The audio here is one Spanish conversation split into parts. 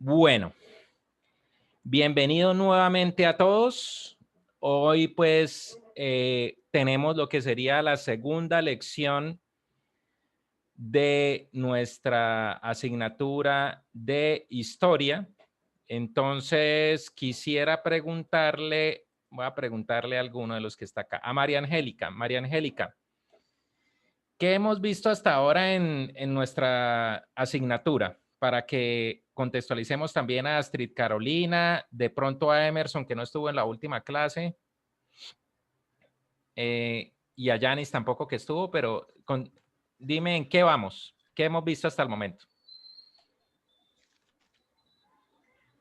Bueno, bienvenidos nuevamente a todos. Hoy pues tenemos lo que sería la segunda lección de nuestra asignatura de historia. Entonces quisiera preguntarle, voy a preguntarle a alguno de los que está acá, a María Angélica. María Angélica, ¿qué hemos visto hasta ahora en nuestra asignatura? Para que contextualicemos también a Astrid Carolina, de pronto a Emerson, que no estuvo en la última clase, y a Yanis tampoco que estuvo, pero dime en qué vamos, qué hemos visto hasta el momento.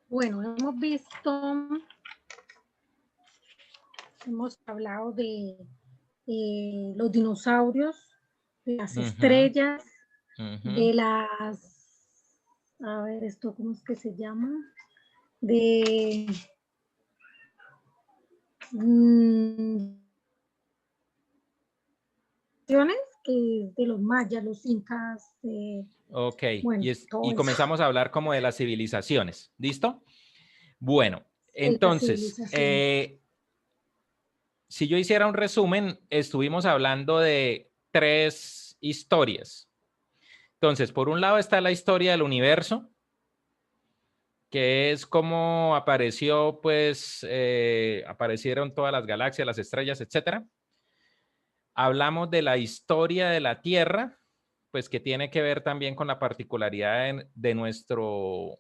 Bueno, hemos hablado de los dinosaurios, de las estrellas, de las, a ver, esto, ¿cómo es que se llama? De que de los mayas, los incas, Ok, bueno, todo y eso. comenzamos a hablar como de las civilizaciones, ¿listo? Bueno, Sí, las entonces, civilizaciones. si yo hiciera un resumen, estuvimos hablando de 3 historias. Entonces, por un lado está la historia del universo, que es cómo apareció, pues, aparecieron todas las galaxias, las estrellas, etcétera. Hablamos de la historia de la Tierra, pues que tiene que ver también con la particularidad de nuestro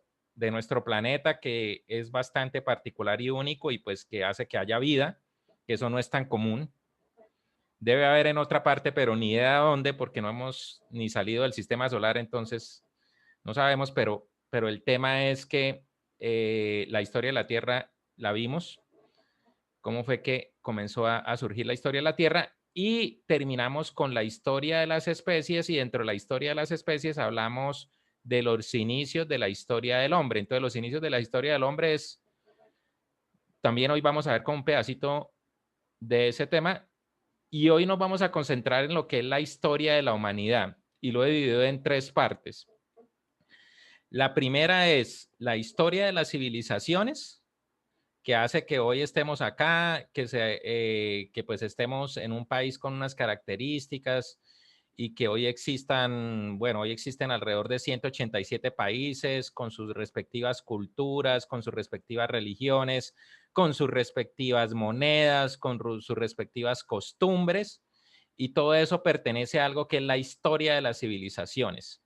planeta, que es bastante particular y único y pues que hace que haya vida, que eso no es tan común. Debe haber en otra parte, pero ni idea dónde, porque no hemos ni salido del sistema solar, entonces no sabemos, pero el tema es que la historia de la Tierra la vimos, cómo fue que comenzó a surgir la historia de la Tierra y terminamos con la historia de las especies y dentro de la historia de las especies hablamos de los inicios de la historia del hombre. Entonces los inicios de la historia del hombre es, también hoy vamos a ver con un pedacito de ese tema y hoy nos vamos a concentrar en lo que es la historia de la humanidad y lo he dividido en 3 partes. La primera es la historia de las civilizaciones, que hace que hoy estemos acá, que pues estemos en un país con unas características y que hoy existan, bueno, hoy existen alrededor de 187 países con sus respectivas culturas, con sus respectivas religiones, con sus respectivas monedas, con sus respectivas costumbres, y todo eso pertenece a algo que es la historia de las civilizaciones.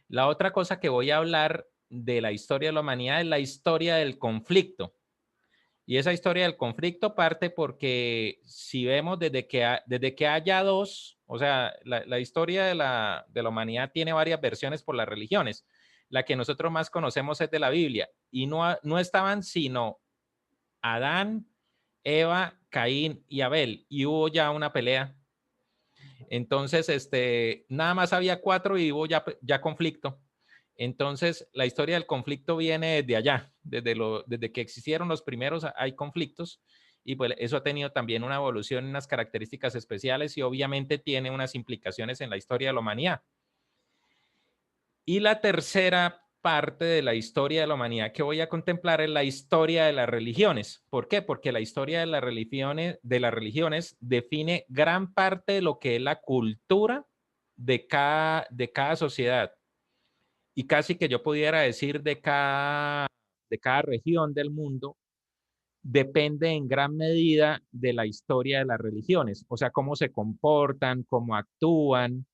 La otra cosa que voy a hablar de la historia de la humanidad es la historia del conflicto. Y esa historia del conflicto parte porque si vemos desde que haya dos, o sea, la historia de la humanidad tiene varias versiones por las religiones. La que nosotros más conocemos es de la Biblia. Y no estaban sino Adán, Eva, Caín y Abel. Y hubo ya una pelea. Entonces, nada más había 4 y hubo ya conflicto. Entonces, la historia del conflicto viene desde allá, desde que existieron los primeros hay conflictos y pues eso ha tenido también una evolución, unas características especiales y obviamente tiene unas implicaciones en la historia de la humanidad. Y la tercera parte de la historia de la humanidad que voy a contemplar es la historia de las religiones. ¿Por qué? Porque la historia de las religiones define gran parte de lo que es la cultura de cada sociedad. Y casi que yo pudiera decir de cada región del mundo, depende en gran medida de la historia de las religiones, o sea, cómo se comportan, cómo actúan,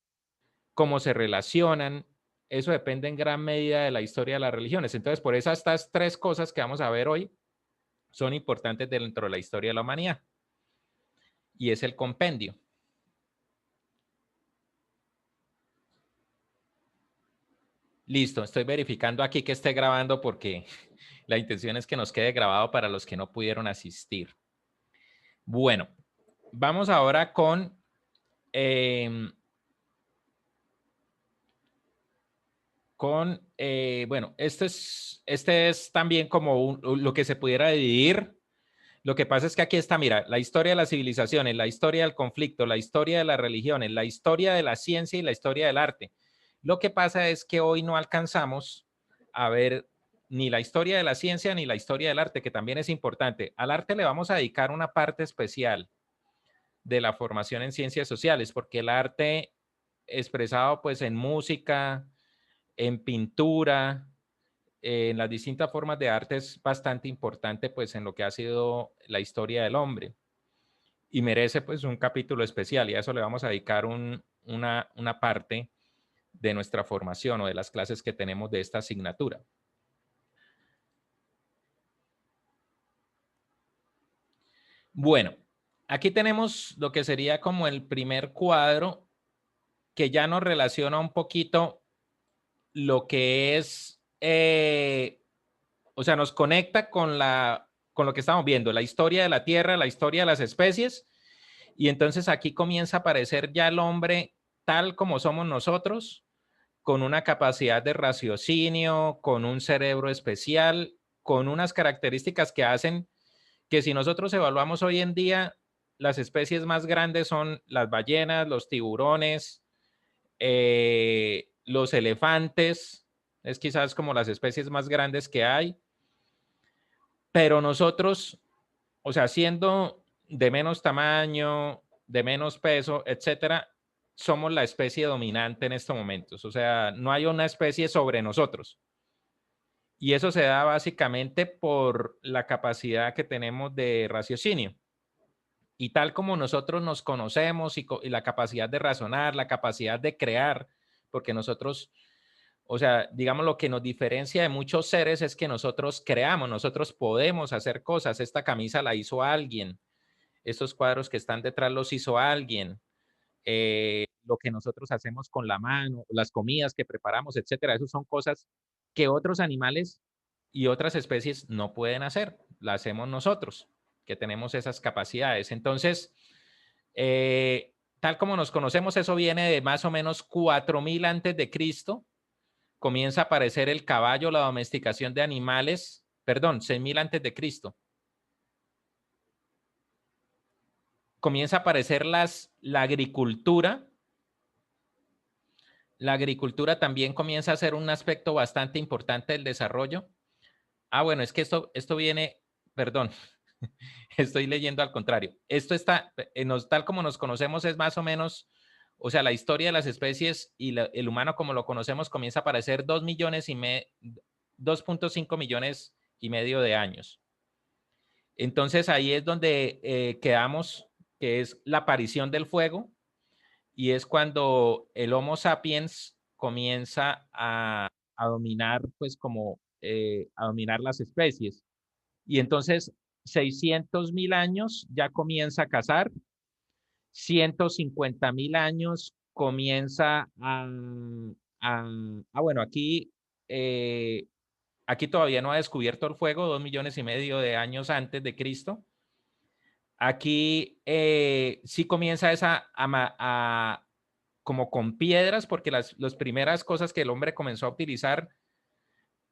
cómo se relacionan. Eso depende en gran medida de la historia de las religiones. Entonces, por eso estas 3 cosas que vamos a ver hoy son importantes dentro de la historia de la humanidad. Y es el compendio. Listo, estoy verificando aquí que esté grabando porque la intención es que nos quede grabado para los que no pudieron asistir. Bueno, vamos ahora con bueno, este es también como lo que se pudiera dividir. Lo que pasa es que aquí está, mira, la historia de las civilizaciones, la historia del conflicto, la historia de las religiones, la historia de la ciencia y la historia del arte. Lo que pasa es que hoy no alcanzamos a ver ni la historia de la ciencia ni la historia del arte, que también es importante. Al arte le vamos a dedicar una parte especial de la formación en ciencias sociales, porque el arte expresado pues en música, en pintura, en las distintas formas de arte es bastante importante pues en lo que ha sido la historia del hombre y merece pues un capítulo especial y a eso le vamos a dedicar una parte de nuestra formación o de las clases que tenemos de esta asignatura. Bueno, aquí tenemos lo que sería como el primer cuadro que ya nos relaciona un poquito lo que es, o sea, nos conecta con lo que estamos viendo, la historia de la Tierra, la historia de las especies, y entonces aquí comienza a aparecer ya el hombre tal como somos nosotros, con una capacidad de raciocinio, con un cerebro especial, con unas características que hacen que si nosotros evaluamos hoy en día, las especies más grandes son las ballenas, los tiburones, los elefantes, es quizás como las especies más grandes que hay, pero nosotros, o sea, siendo de menos tamaño, de menos peso, etcétera, somos la especie dominante en estos momentos. O sea, no hay una especie sobre nosotros. Y eso se da básicamente por la capacidad que tenemos de raciocinio. Y tal como nosotros nos conocemos y la capacidad de razonar, la capacidad de crear, porque nosotros, o sea, digamos lo que nos diferencia de muchos seres es que nosotros creamos, nosotros podemos hacer cosas. Esta camisa la hizo alguien, estos cuadros que están detrás los hizo alguien, lo que nosotros hacemos con la mano, las comidas que preparamos, etcétera. Esas son cosas que otros animales y otras especies no pueden hacer, las hacemos nosotros, que tenemos esas capacidades. Entonces, tal como nos conocemos, eso viene de más o menos 4000 antes de Cristo. Comienza a aparecer el caballo, la domesticación de animales, perdón, 6000 antes de Cristo. Comienza a aparecer la agricultura. La agricultura también comienza a ser un aspecto bastante importante del desarrollo. Ah, bueno, es que esto viene, perdón, estoy leyendo al contrario. Esto está, tal como nos conocemos, es más o menos, o sea, la historia de las especies y el humano como lo conocemos comienza a aparecer 2.5 millones y medio de años. Entonces ahí es donde quedamos, que es la aparición del fuego, y es cuando el Homo sapiens comienza a dominar, pues como a dominar las especies. Y entonces 600.000 años ya comienza a cazar, 150.000 años comienza bueno, aquí todavía no ha descubierto el fuego, 2,5 millones de años antes de Cristo. Aquí sí comienza como con piedras, porque las primeras cosas que el hombre comenzó a utilizar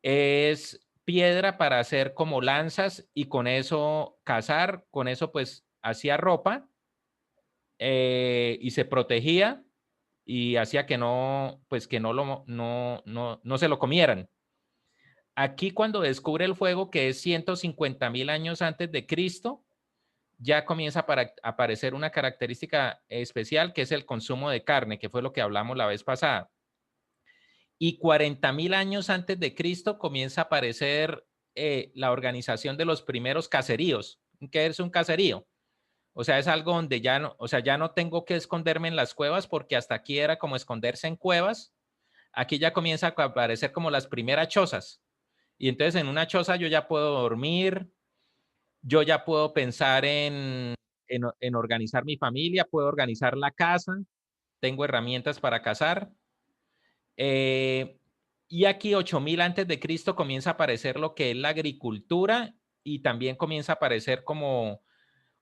es piedra para hacer como lanzas y con eso cazar, con eso pues hacía ropa y se protegía y hacía que no, pues que no se lo comieran. Aquí cuando descubre el fuego, que es 150.000 años antes de Cristo, ya comienza a aparecer una característica especial que es el consumo de carne, que fue lo que hablamos la vez pasada. Y 40.000 años antes de Cristo comienza a aparecer la organización de los primeros caseríos. ¿Qué es un caserío? O sea, es algo donde ya no, o sea, ya no tengo que esconderme en las cuevas porque hasta aquí era como esconderse en cuevas. Aquí ya comienza a aparecer como las primeras chozas. Y entonces en una choza yo ya puedo dormir, yo ya puedo pensar en organizar mi familia, puedo organizar la casa, tengo herramientas para cazar. Y aquí 8.000 antes de Cristo comienza a aparecer lo que es la agricultura y también comienza a aparecer como,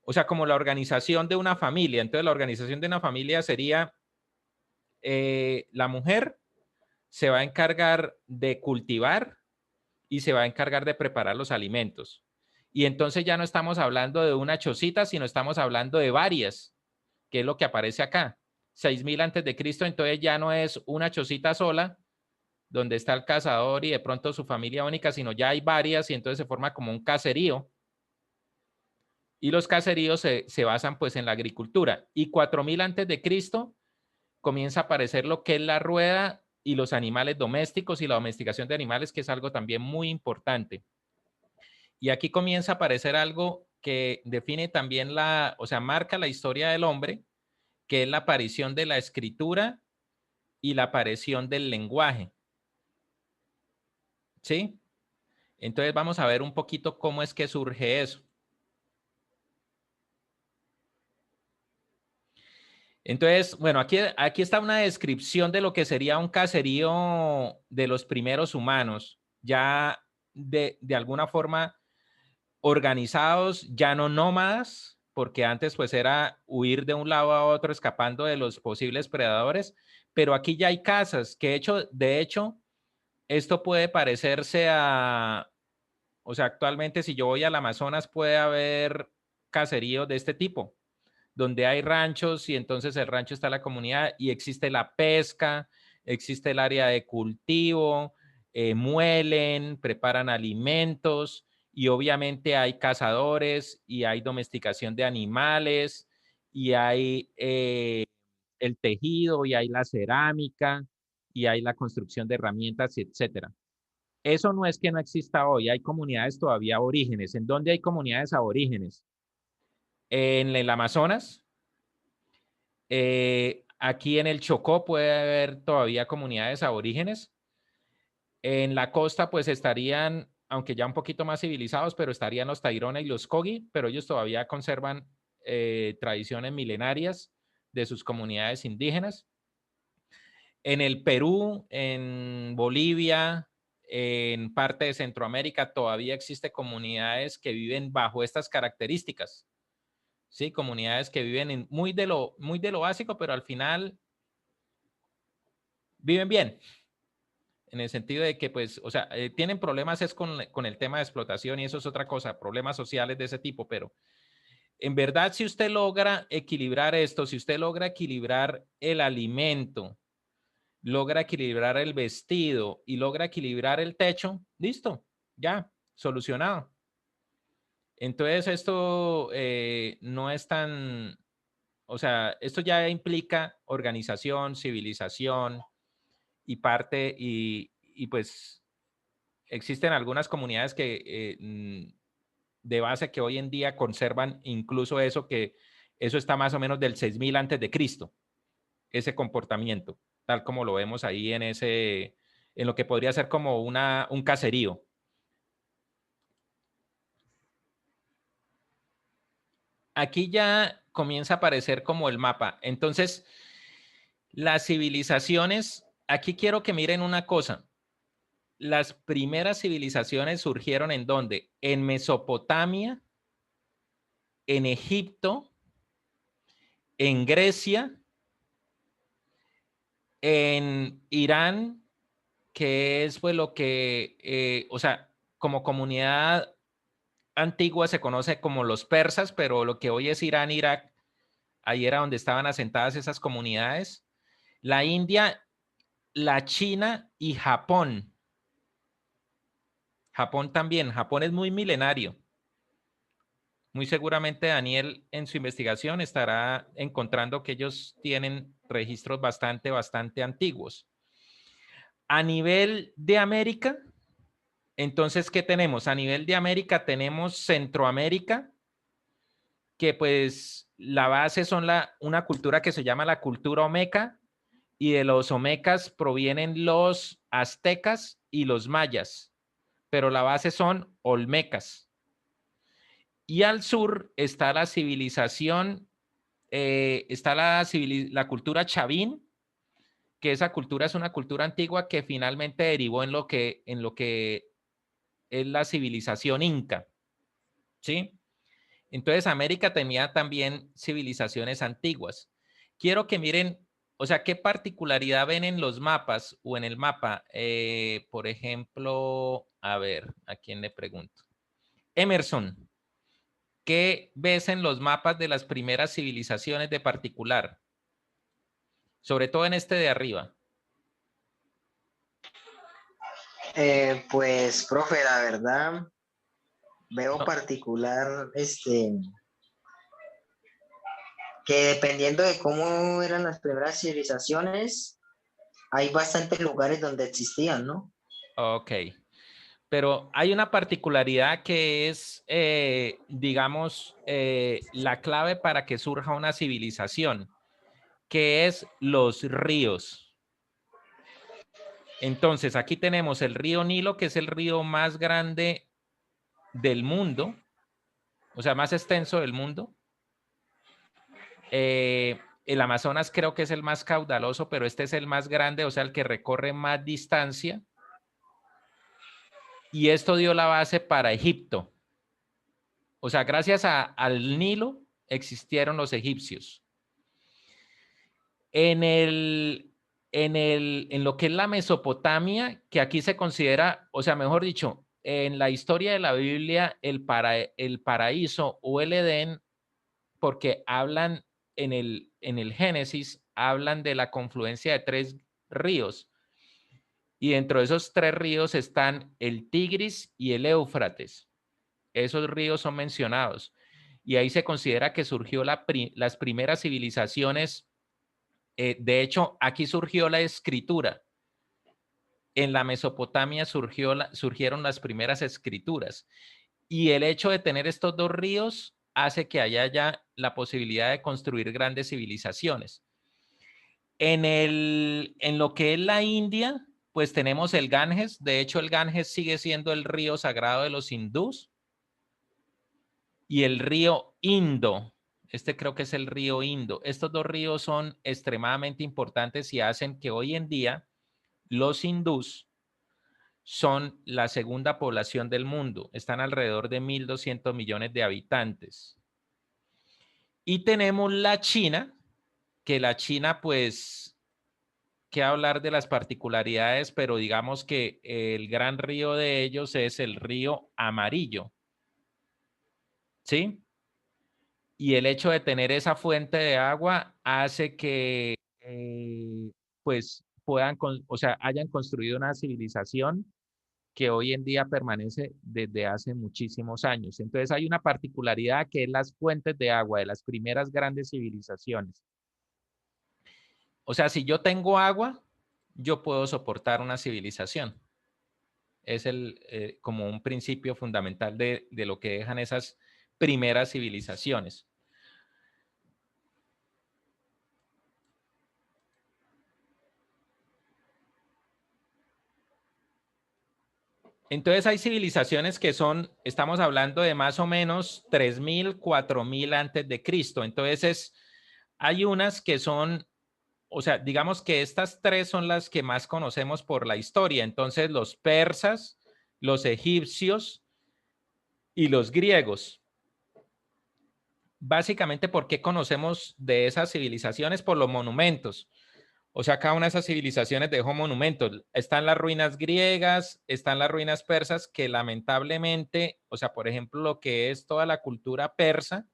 o sea, como la organización de una familia. Entonces la organización de una familia sería la mujer se va a encargar de cultivar y se va a encargar de preparar los alimentos. Y entonces ya no estamos hablando de una chocita, sino estamos hablando de varias, que es lo que aparece acá. 6.000 antes de Cristo, entonces ya no es una chocita sola, donde está el cazador y de pronto su familia única, sino ya hay varias y entonces se forma como un caserío. Y los caseríos se basan pues en la agricultura. Y 4000 antes de Cristo comienza a aparecer lo que es la rueda y los animales domésticos y la domesticación de animales, que es algo también muy importante. Y aquí comienza a aparecer algo que define también o sea, marca la historia del hombre, que es la aparición de la escritura y la aparición del lenguaje. ¿Sí? Entonces vamos a ver un poquito cómo es que surge eso. Entonces, bueno, aquí está una descripción de lo que sería un caserío de los primeros humanos, ya de alguna forma organizados, ya no nómadas, porque antes pues era huir de un lado a otro escapando de los posibles predadores, pero aquí ya hay casas, que de hecho, esto puede parecerse o sea, actualmente si yo voy al Amazonas puede haber caseríos de este tipo donde hay ranchos y entonces el rancho está la comunidad y existe la pesca, existe el área de cultivo, muelen, preparan alimentos y obviamente hay cazadores y hay domesticación de animales y hay el tejido y hay la cerámica y hay la construcción de herramientas, etcétera. Eso no es que no exista hoy, hay comunidades todavía aborígenes. ¿En dónde hay comunidades aborígenes? En el Amazonas, aquí en el Chocó puede haber todavía comunidades aborígenes. En la costa pues estarían, aunque ya un poquito más civilizados, pero estarían los Tairona y los Kogi, pero ellos todavía conservan tradiciones milenarias de sus comunidades indígenas. En el Perú, en Bolivia, en parte de Centroamérica, todavía existen comunidades que viven bajo estas características. Sí, comunidades que viven muy de lo básico, pero al final viven bien, en el sentido de que, pues, o sea, tienen problemas es con el tema de explotación y eso es otra cosa, problemas sociales de ese tipo, pero en verdad, si usted logra equilibrar esto, si usted logra equilibrar el alimento, logra equilibrar el vestido y logra equilibrar el techo, listo, ya, solucionado. Entonces, esto no es tan, o sea, esto ya implica organización, civilización y parte, y pues existen algunas comunidades que de base que hoy en día conservan incluso eso, que eso está más o menos del 6000 antes de Cristo, ese comportamiento, tal como lo vemos ahí en lo que podría ser como un caserío. Aquí ya comienza a aparecer como el mapa. Entonces, las civilizaciones, aquí quiero que miren una cosa. Las primeras civilizaciones surgieron ¿en dónde? En Mesopotamia, en Egipto, en Grecia, en Irán, que es pues lo que, o sea, como comunidad antigua se conoce como los persas, pero lo que hoy es Irán, Irak, ahí era donde estaban asentadas esas comunidades. La India, la China y Japón. Japón también, Japón es muy milenario. Muy seguramente Daniel en su investigación estará encontrando que ellos tienen registros bastante antiguos. A nivel de América, entonces, ¿qué tenemos? A nivel de América tenemos Centroamérica, que pues la base son una cultura que se llama la cultura omeca, y de los omecas provienen los aztecas y los mayas, pero la base son olmecas. Y al sur está la civilización, está la cultura chavín, que esa cultura es una cultura antigua que finalmente derivó en lo que es la civilización inca, ¿sí? Entonces América tenía también civilizaciones antiguas. Quiero que miren, o sea, qué particularidad ven en los mapas o en el mapa. Por ejemplo, a ver, ¿a quién le pregunto? Emerson, ¿qué ves en los mapas de las primeras civilizaciones de particular? Sobre todo en este de arriba. Pues, profe, la verdad, veo No, particular, que dependiendo de cómo eran las primeras civilizaciones, hay bastantes lugares donde existían, ¿no? ok. Pero hay una particularidad que es, digamos, la clave para que surja una civilización, que es los ríos. Entonces, aquí tenemos el río Nilo, que es el río más grande del mundo, o sea, más extenso del mundo. El Amazonas creo que es el más caudaloso, pero este es el más grande, o sea, el que recorre más distancia. Y esto dio la base para Egipto. O sea, gracias al Nilo existieron los egipcios. En lo que es la Mesopotamia, que aquí se considera, o sea, mejor dicho, en la historia de la Biblia, el paraíso o el Edén, porque hablan en el Génesis, hablan de la confluencia de 3 ríos. Y dentro de esos 3 ríos están el Tigris y el Éufrates. Esos ríos son mencionados. Y ahí se considera que surgió las primeras civilizaciones. De hecho, aquí surgió la escritura. En la Mesopotamia surgieron las primeras escrituras. Y el hecho de tener estos 2 ríos hace que haya ya la posibilidad de construir grandes civilizaciones. En lo que es la India, pues tenemos el Ganges. De hecho, el Ganges sigue siendo el río sagrado de los hindús. Y el río Indo. Este creo que es el río Indo. Estos 2 ríos son extremadamente importantes y hacen que hoy en día los hindús son la segunda población del mundo. Están alrededor de 1.200 millones de habitantes. Y tenemos la China, que la China, pues, que hablar de las particularidades, pero digamos que el gran río de ellos es el río Amarillo. ¿Sí? Y el hecho de tener esa fuente de agua hace que, pues, o sea, hayan construido una civilización que hoy en día permanece desde hace muchísimos años. Entonces hay una particularidad que es las fuentes de agua de las primeras grandes civilizaciones. O sea, si yo tengo agua, yo puedo soportar una civilización. Es como un principio fundamental de lo que dejan esas primeras civilizaciones. Entonces hay civilizaciones que estamos hablando de más o menos 3.000, 4.000 antes de Cristo. Entonces hay unas que son, o sea, digamos que estas 3 son las que más conocemos por la historia. Entonces los persas, los egipcios y los griegos. Básicamente, ¿por qué conocemos de esas civilizaciones? Por los monumentos. O sea, cada una de esas civilizaciones dejó monumentos. Están las ruinas griegas, están las ruinas persas, que lamentablemente, o sea, por ejemplo, lo que es toda la cultura persa,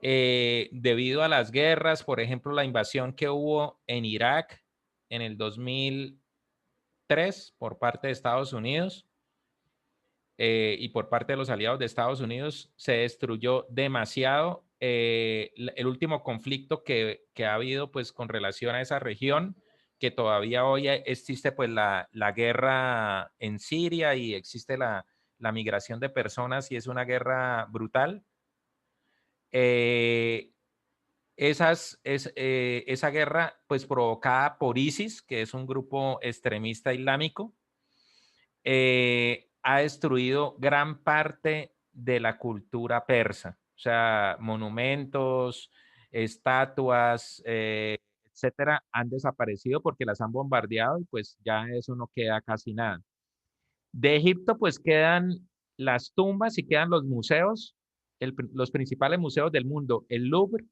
debido a las guerras, por ejemplo, la invasión que hubo en Irak en el 2003 por parte de Estados Unidos, y por parte de los aliados de Estados Unidos, se destruyó demasiado. El último conflicto que ha habido, pues, con relación a esa región, que todavía hoy existe, pues, la guerra en Siria y existe la migración de personas y es una guerra brutal. Esa guerra, pues, provocada por ISIS, que es un grupo extremista islámico, ha destruido gran parte de la cultura persa, o sea, monumentos, estatuas, etcétera, han desaparecido porque las han bombardeado y pues ya eso no queda casi nada. De Egipto pues quedan las tumbas y quedan los museos, los principales museos del mundo, el Louvre,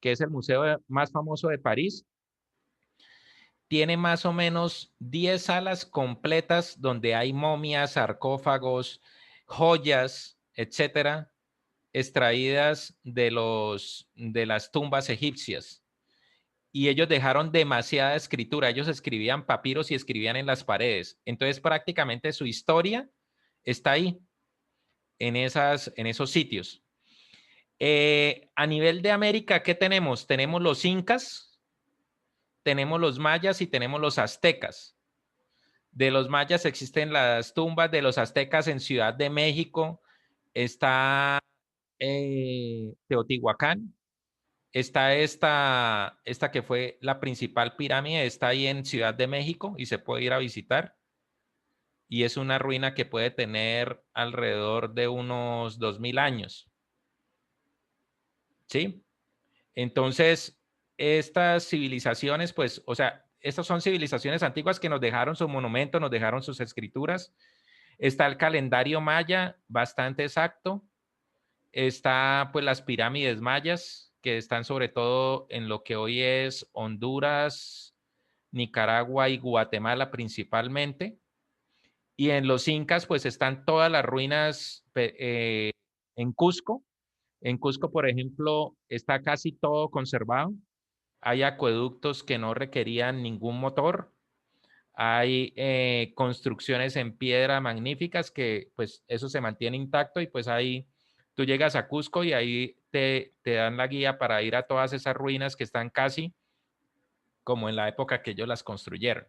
que es el museo más famoso de París, tiene más o menos 10 salas completas donde hay momias, sarcófagos, joyas, etcétera, extraídas de las tumbas egipcias. y ellos dejaron demasiada escritura. Ellos escribían papiros y escribían en las paredes. Entonces prácticamente su historia está ahí, en esos sitios. A nivel de América, ¿qué tenemos? Tenemos los incas, tenemos los mayas y tenemos los aztecas. De los mayas existen las tumbas, de los aztecas en Ciudad de México está Teotihuacán, está esta que fue la principal pirámide, está ahí en Ciudad de México y se puede ir a visitar. Y es una ruina que puede tener alrededor de unos 2000 años. ¿Sí? Entonces, estas civilizaciones, pues, o sea, estas son civilizaciones antiguas que nos dejaron sus monumentos, nos dejaron sus escrituras. Está el calendario maya, bastante exacto. Está, pues, las pirámides mayas, que están sobre todo en lo que hoy es Honduras, Nicaragua y Guatemala principalmente. Y en los incas, pues, están todas las ruinas en Cusco. En Cusco, por ejemplo, está casi todo conservado. Hay acueductos que no requerían ningún motor. Hay construcciones en piedra magníficas que pues eso se mantiene intacto y pues ahí tú llegas a Cusco y ahí te dan la guía para ir a todas esas ruinas que están casi como en la época que ellos las construyeron.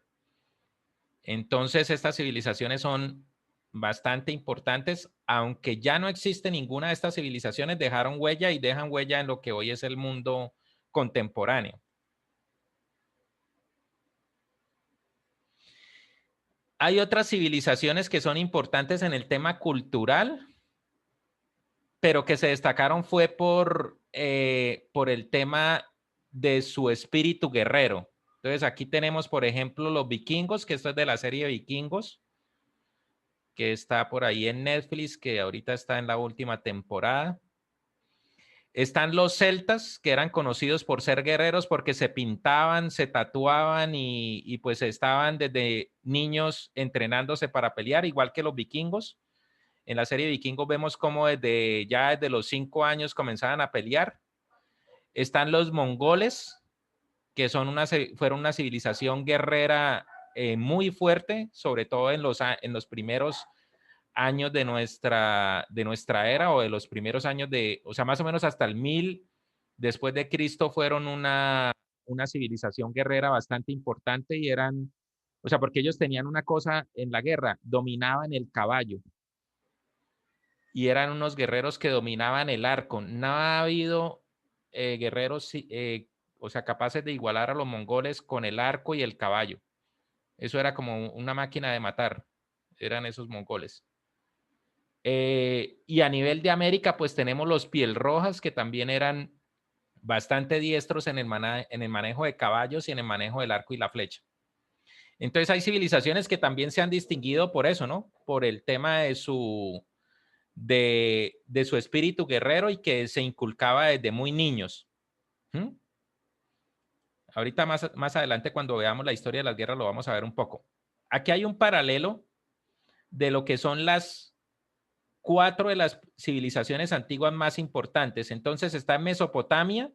Entonces estas civilizaciones son bastante importantes, aunque ya no existe ninguna de estas civilizaciones, dejaron huella y dejan huella en lo que hoy es el mundo contemporáneo. Hay otras civilizaciones que son importantes en el tema cultural, pero que se destacaron fue por el tema de su espíritu guerrero. Entonces aquí tenemos, por ejemplo, los vikingos, que esto es de la serie Vikingos, que está por ahí en Netflix, que ahorita está en la última temporada. Están los celtas, que eran conocidos por ser guerreros porque se pintaban, se tatuaban y pues estaban desde niños entrenándose para pelear, igual que los vikingos. En la serie Vikingos vemos cómo desde los 5 años comenzaban a pelear. Están los mongoles, que fueron una civilización guerrera muy fuerte, sobre todo en los primeros años de nuestra era o de los primeros años o sea, más o menos hasta el 1000 después de Cristo fueron una civilización guerrera bastante importante y eran, o sea, porque ellos tenían una cosa en la guerra, dominaban el caballo y eran unos guerreros que dominaban el arco. No ha habido guerreros, o sea, capaces de igualar a los mongoles con el arco y el caballo. Eso era como una máquina de matar, eran esos mongoles. Y a nivel de América, pues tenemos los piel rojas que también eran bastante diestros en el manejo de caballos y en el manejo del arco y la flecha. Entonces hay civilizaciones que también se han distinguido por eso, ¿no? Por el tema de su espíritu guerrero y que se inculcaba desde muy niños. Ahorita más adelante cuando veamos la historia de las guerras lo vamos a ver un poco. Aquí hay un paralelo de lo que son las 4 de las civilizaciones antiguas más importantes. Entonces está Mesopotamia,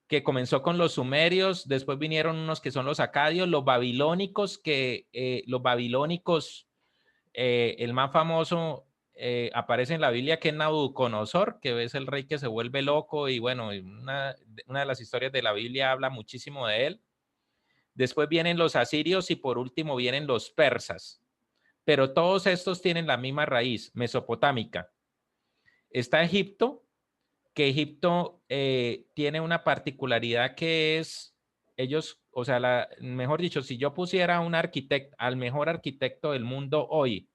que comenzó con los sumerios, después vinieron unos que son los acadios, los babilónicos, el más famoso aparece en la Biblia, que es Nabucodonosor, que es el rey que se vuelve loco y bueno, una de las historias de la Biblia habla muchísimo de él. Después vienen los asirios y por último vienen los persas. Pero todos estos tienen la misma raíz, mesopotámica. Está Egipto, que Egipto tiene una particularidad que es, ellos, o sea, mejor dicho, si yo pusiera al mejor arquitecto del mundo hoy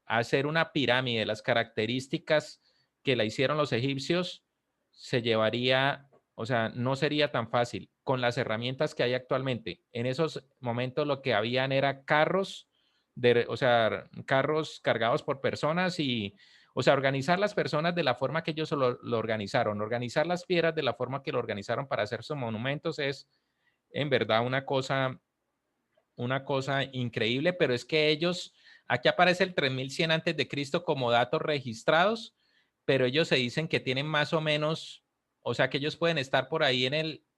a hacer una pirámide, las características que la hicieron los egipcios, se llevaría, o sea, no sería tan fácil con las herramientas que hay actualmente. En esos momentos lo que habían era carros, o sea, carros cargados por personas y, o sea, organizar las personas de la forma que ellos lo organizaron, organizar las piedras de la forma que lo organizaron para hacer sus monumentos es en verdad una cosa increíble, pero es que ellos, aquí aparece el 3100 antes de Cristo como datos registrados, pero ellos se dicen que tienen más o menos, o sea, que ellos pueden estar por ahí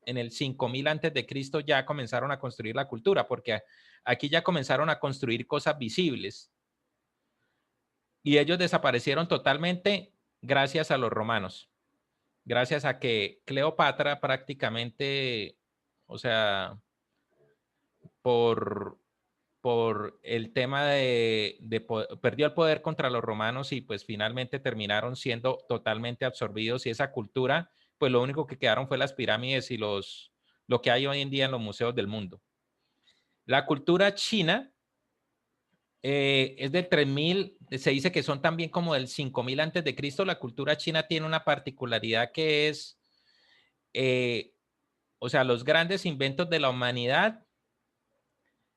en el 5000 antes de Cristo ya comenzaron a construir la cultura, porque aquí ya comenzaron a construir cosas visibles. Y ellos desaparecieron totalmente gracias a los romanos. Gracias a que Cleopatra prácticamente, o sea, por el tema perdió el poder contra los romanos y pues finalmente terminaron siendo totalmente absorbidos, y esa cultura, pues lo único que quedaron fue las pirámides y lo que hay hoy en día en los museos del mundo. La cultura china es del 3000, se dice que son también como del 5000 antes de Cristo. La cultura china tiene una particularidad que es, o sea, los grandes inventos de la humanidad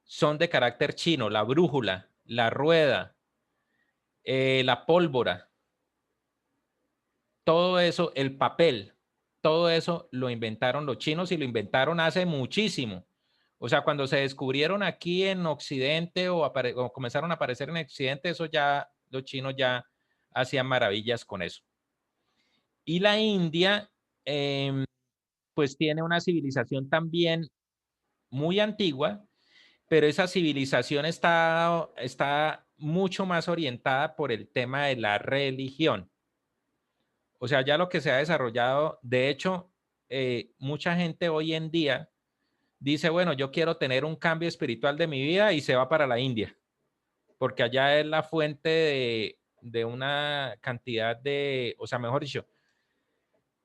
son de carácter chino: la brújula, la rueda, la pólvora, todo eso, el papel, todo eso lo inventaron los chinos, y lo inventaron hace muchísimo. O sea, cuando se descubrieron aquí en Occidente o comenzaron a aparecer en Occidente, eso ya, los chinos ya hacían maravillas con eso. Y la India, pues tiene una civilización también muy antigua, pero esa civilización está mucho más orientada por el tema de la religión. O sea, ya lo que se ha desarrollado, de hecho, mucha gente hoy en día dice, bueno, yo quiero tener un cambio espiritual de mi vida, y se va para la India, porque allá es la fuente de una cantidad de, o sea, mejor dicho,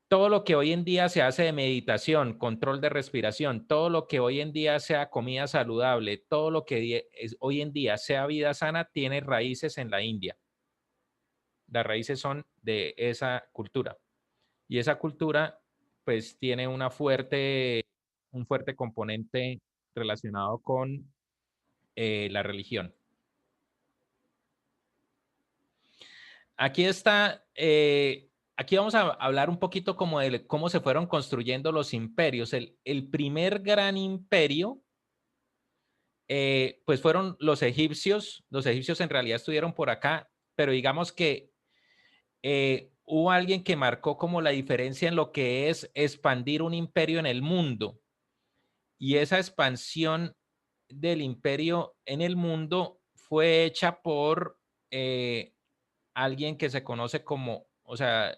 todo lo que hoy en día se hace de meditación, control de respiración, todo lo que hoy en día sea comida saludable, todo lo que hoy en día sea vida sana, tiene raíces en la India. Las raíces son de esa cultura. Y esa cultura, pues, tiene un fuerte componente relacionado con la religión. Aquí está, aquí vamos a hablar un poquito como de cómo se fueron construyendo los imperios. El primer gran imperio, pues fueron los egipcios. Los egipcios en realidad estuvieron por acá, pero digamos que hubo alguien que marcó como la diferencia en lo que es expandir un imperio en el mundo. Y esa expansión del imperio en el mundo fue hecha por alguien que se conoce como, o sea,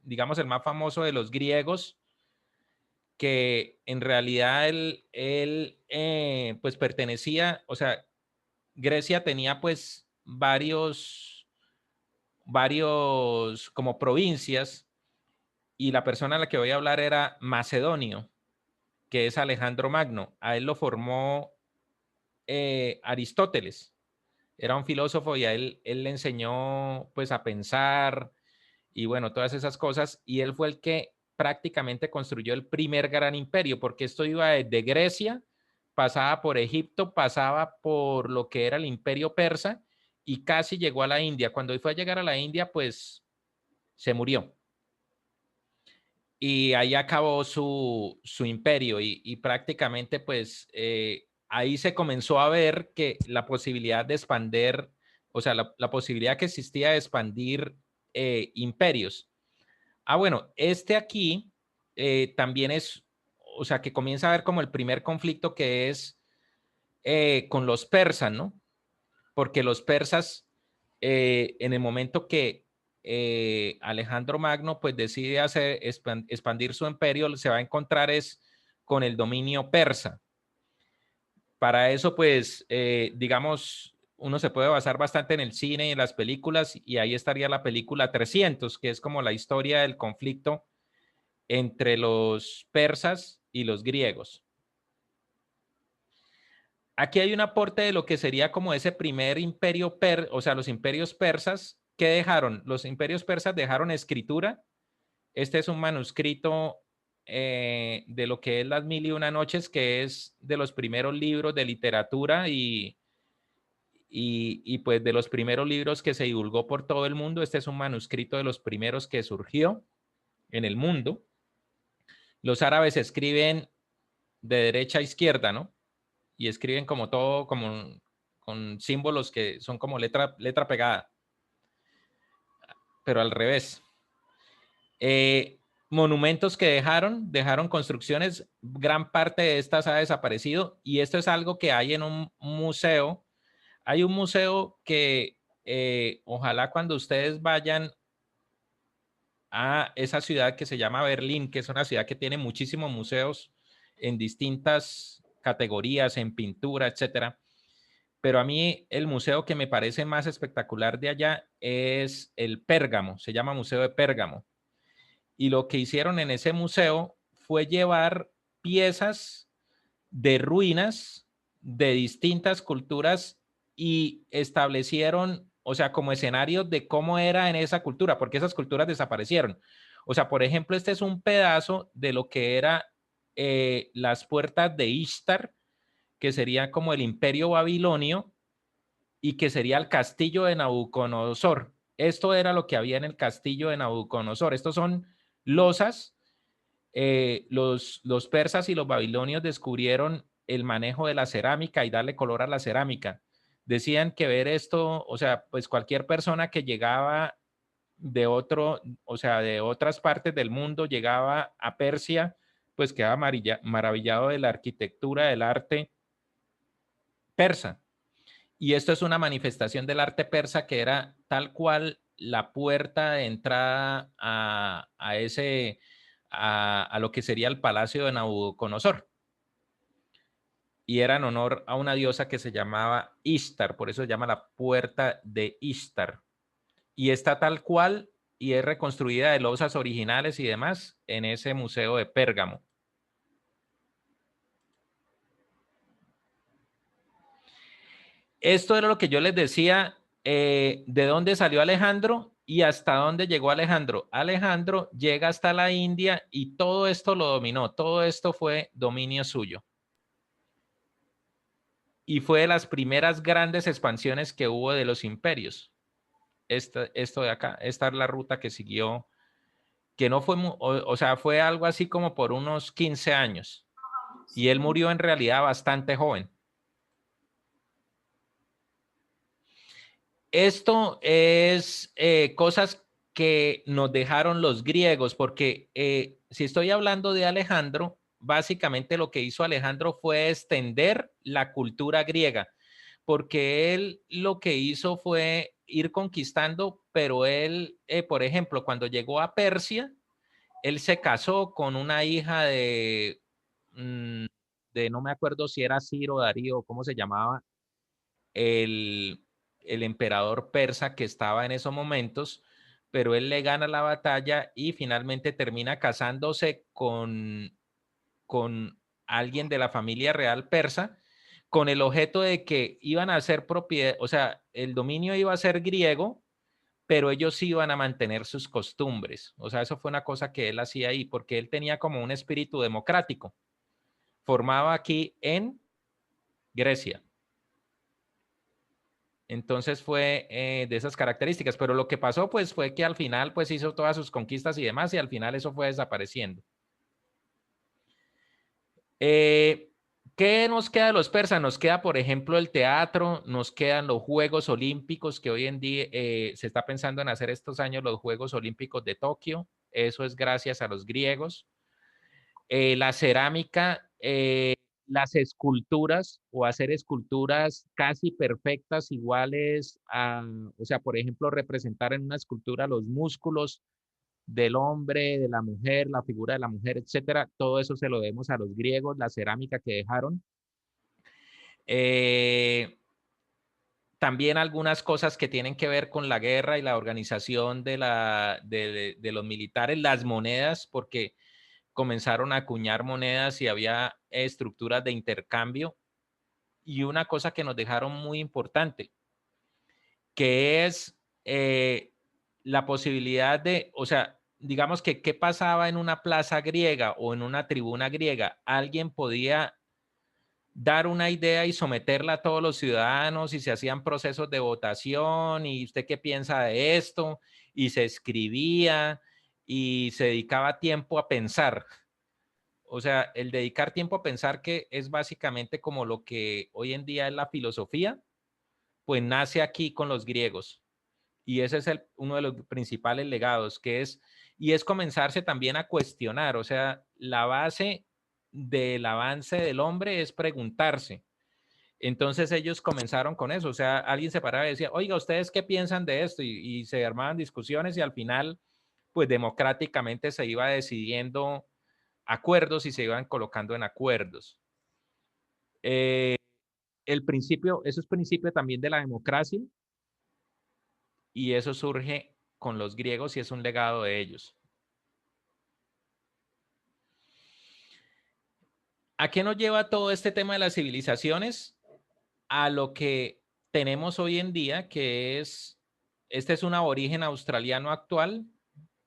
digamos el más famoso de los griegos, que en realidad él pues pertenecía, o sea, Grecia tenía pues varios como provincias, y la persona a la que voy a hablar era Macedonio, que es Alejandro Magno. A él lo formó Aristóteles. Era un filósofo, y a él le enseñó pues a pensar y bueno, todas esas cosas, y él fue el que prácticamente construyó el primer gran imperio, porque esto iba desde Grecia, pasaba por Egipto, pasaba por lo que era el imperio persa, y casi llegó a la India. Cuando fue a llegar a la India, pues se murió. Y ahí acabó su imperio, y prácticamente pues ahí se comenzó a ver que la posibilidad de expandir, o sea, la posibilidad que existía de expandir imperios. Bueno, este aquí también es, o sea, que comienza a ver como el primer conflicto, que es con los persas, ¿no? Porque los persas, en el momento que Alejandro Magno pues decide expandir su imperio, se va a encontrar es con el dominio persa. Para eso pues, digamos, uno se puede basar bastante en el cine y en las películas, y ahí estaría la película 300, que es como la historia del conflicto entre los persas y los griegos. Aquí hay un aporte de lo que sería como ese primer imperio o sea, los imperios persas. ¿Qué dejaron? Los imperios persas dejaron escritura. Este es un manuscrito de lo que es Las Mil y Una Noches, que es de los primeros libros de literatura y pues de los primeros libros que se divulgó por todo el mundo. Este es un manuscrito de los primeros que surgió en el mundo. Los árabes escriben de derecha a izquierda, ¿no? Y escriben como todo, como con símbolos que son como letra pegada, pero al revés. monumentos que dejaron construcciones, gran parte de estas ha desaparecido y esto es algo que hay en un museo. Hay un museo que ojalá cuando ustedes vayan a esa ciudad que se llama Berlín, que es una ciudad que tiene muchísimos museos en distintas categorías, en pintura, etcétera. Pero a mí el museo que me parece más espectacular de allá es el Pérgamo, se llama Museo de Pérgamo. Y lo que hicieron en ese museo fue llevar piezas de ruinas de distintas culturas y establecieron, o sea, como escenarios de cómo era en esa cultura, porque esas culturas desaparecieron. O sea, por ejemplo, este es un pedazo de lo que era las puertas de Ishtar, que sería como el imperio babilonio y que sería el castillo de Nabucodonosor. Esto era lo que había en el castillo de Nabucodonosor. Estos son losas. Los persas y los babilonios descubrieron el manejo de la cerámica y darle color a la cerámica. Decían que ver esto, o sea, pues cualquier persona que llegaba de otro, o sea, de otras partes del mundo, llegaba a Persia, pues quedaba maravillado de la arquitectura, del arte persa. Y esto es una manifestación del arte persa que era tal cual la puerta de entrada a lo que sería el palacio de Nabucodonosor. Y era en honor a una diosa que se llamaba Ishtar, por eso se llama la puerta de Ishtar. Y está tal cual y es reconstruida de losas originales y demás en ese museo de Pérgamo. Esto era lo que yo les decía, de dónde salió Alejandro y hasta dónde llegó Alejandro. Alejandro llega hasta la India y todo esto lo dominó, todo esto fue dominio suyo. Y fue de las primeras grandes expansiones que hubo de los imperios. Esto de acá, esta es la ruta que siguió, que no fue, o sea, fue algo así como por unos 15 años. Y él murió en realidad bastante joven. Esto es cosas que nos dejaron los griegos, porque si estoy hablando de Alejandro, básicamente lo que hizo Alejandro fue extender la cultura griega, porque él lo que hizo fue ir conquistando, pero él, por ejemplo, cuando llegó a Persia, él se casó con una hija de no me acuerdo si era Ciro, Darío, ¿cómo se llamaba? el, el emperador persa que estaba en esos momentos, pero él le gana la batalla y finalmente termina casándose con alguien de la familia real persa, con el objeto de que iban a ser propiedad, o sea, el dominio iba a ser griego, pero ellos iban a mantener sus costumbres. O sea, eso fue una cosa que él hacía ahí, porque él tenía como un espíritu democrático. Formaba aquí en Grecia. Entonces fue de esas características, pero lo que pasó pues fue que al final pues hizo todas sus conquistas y demás y al final eso fue desapareciendo. ¿Qué nos queda de los persas? Nos queda, por ejemplo, el teatro, nos quedan los Juegos Olímpicos, que hoy en día se está pensando en hacer estos años los Juegos Olímpicos de Tokio. Eso es gracias a los griegos. La cerámica, las esculturas o hacer esculturas casi perfectas, iguales a, o sea, por ejemplo, representar en una escultura los músculos del hombre, de la mujer, la figura de la mujer, etcétera. Todo eso se lo debemos a los griegos, la cerámica que dejaron. También algunas cosas que tienen que ver con la guerra y la organización de los militares, las monedas, porque comenzaron a acuñar monedas y había estructuras de intercambio. Y una cosa que nos dejaron muy importante, que es la posibilidad de, o sea, digamos que qué pasaba en una plaza griega o en una tribuna griega. Alguien podía dar una idea y someterla a todos los ciudadanos y se hacían procesos de votación y usted qué piensa de esto y se escribía y se dedicaba tiempo a pensar. O sea, el dedicar tiempo a pensar, que es básicamente como lo que hoy en día es la filosofía, pues nace aquí con los griegos. Y ese es uno de los principales legados, y es comenzarse también a cuestionar. O sea, la base del avance del hombre es preguntarse. Entonces ellos comenzaron con eso. O sea, alguien se paraba y decía, oiga, ¿ustedes qué piensan de esto? Y se armaban discusiones y al final, pues democráticamente se iba decidiendo acuerdos y se iban colocando en acuerdos. El principio, eso es principio también de la democracia, y eso surge con los griegos y es un legado de ellos. ¿A qué nos lleva todo este tema de las civilizaciones? A lo que tenemos hoy en día, que es, este es un aborigen australiano actual,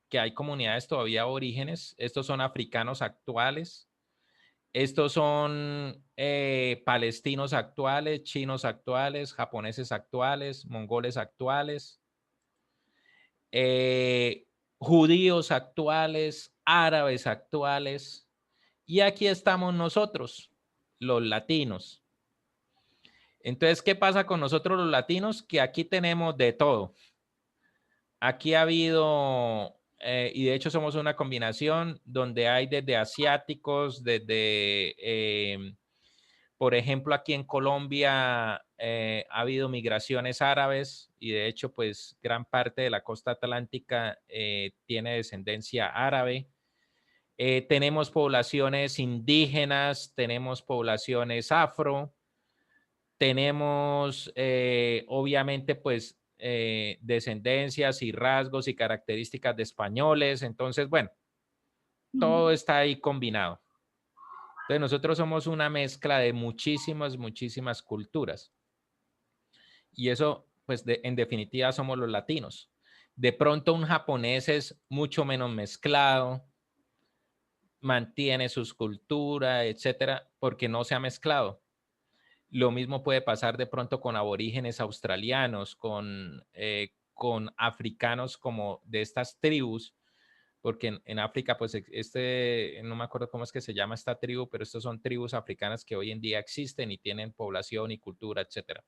que hay comunidades todavía aborígenes, estos son africanos actuales, estos son palestinos actuales, chinos actuales, japoneses actuales, mongoles actuales, judíos actuales, árabes actuales, y aquí estamos nosotros, los latinos. Entonces, ¿qué pasa con nosotros los latinos? Que aquí tenemos de todo. Aquí ha habido, y de hecho somos una combinación donde hay desde asiáticos, desde, por ejemplo, aquí en Colombia ha habido migraciones árabes y de hecho, pues gran parte de la costa atlántica tiene descendencia árabe. Tenemos poblaciones indígenas, tenemos poblaciones afro, tenemos obviamente pues descendencias y rasgos y características de españoles. Entonces, bueno, todo está ahí combinado. Entonces nosotros somos una mezcla de muchísimas, muchísimas culturas. Y eso, pues en definitiva somos los latinos. De pronto un japonés es mucho menos mezclado, mantiene sus culturas, etcétera, porque no se ha mezclado. Lo mismo puede pasar de pronto con aborígenes australianos, con africanos como de estas tribus, porque en África, pues no me acuerdo cómo es que se llama esta tribu, pero estas son tribus africanas que hoy en día existen y tienen población y cultura, etcétera.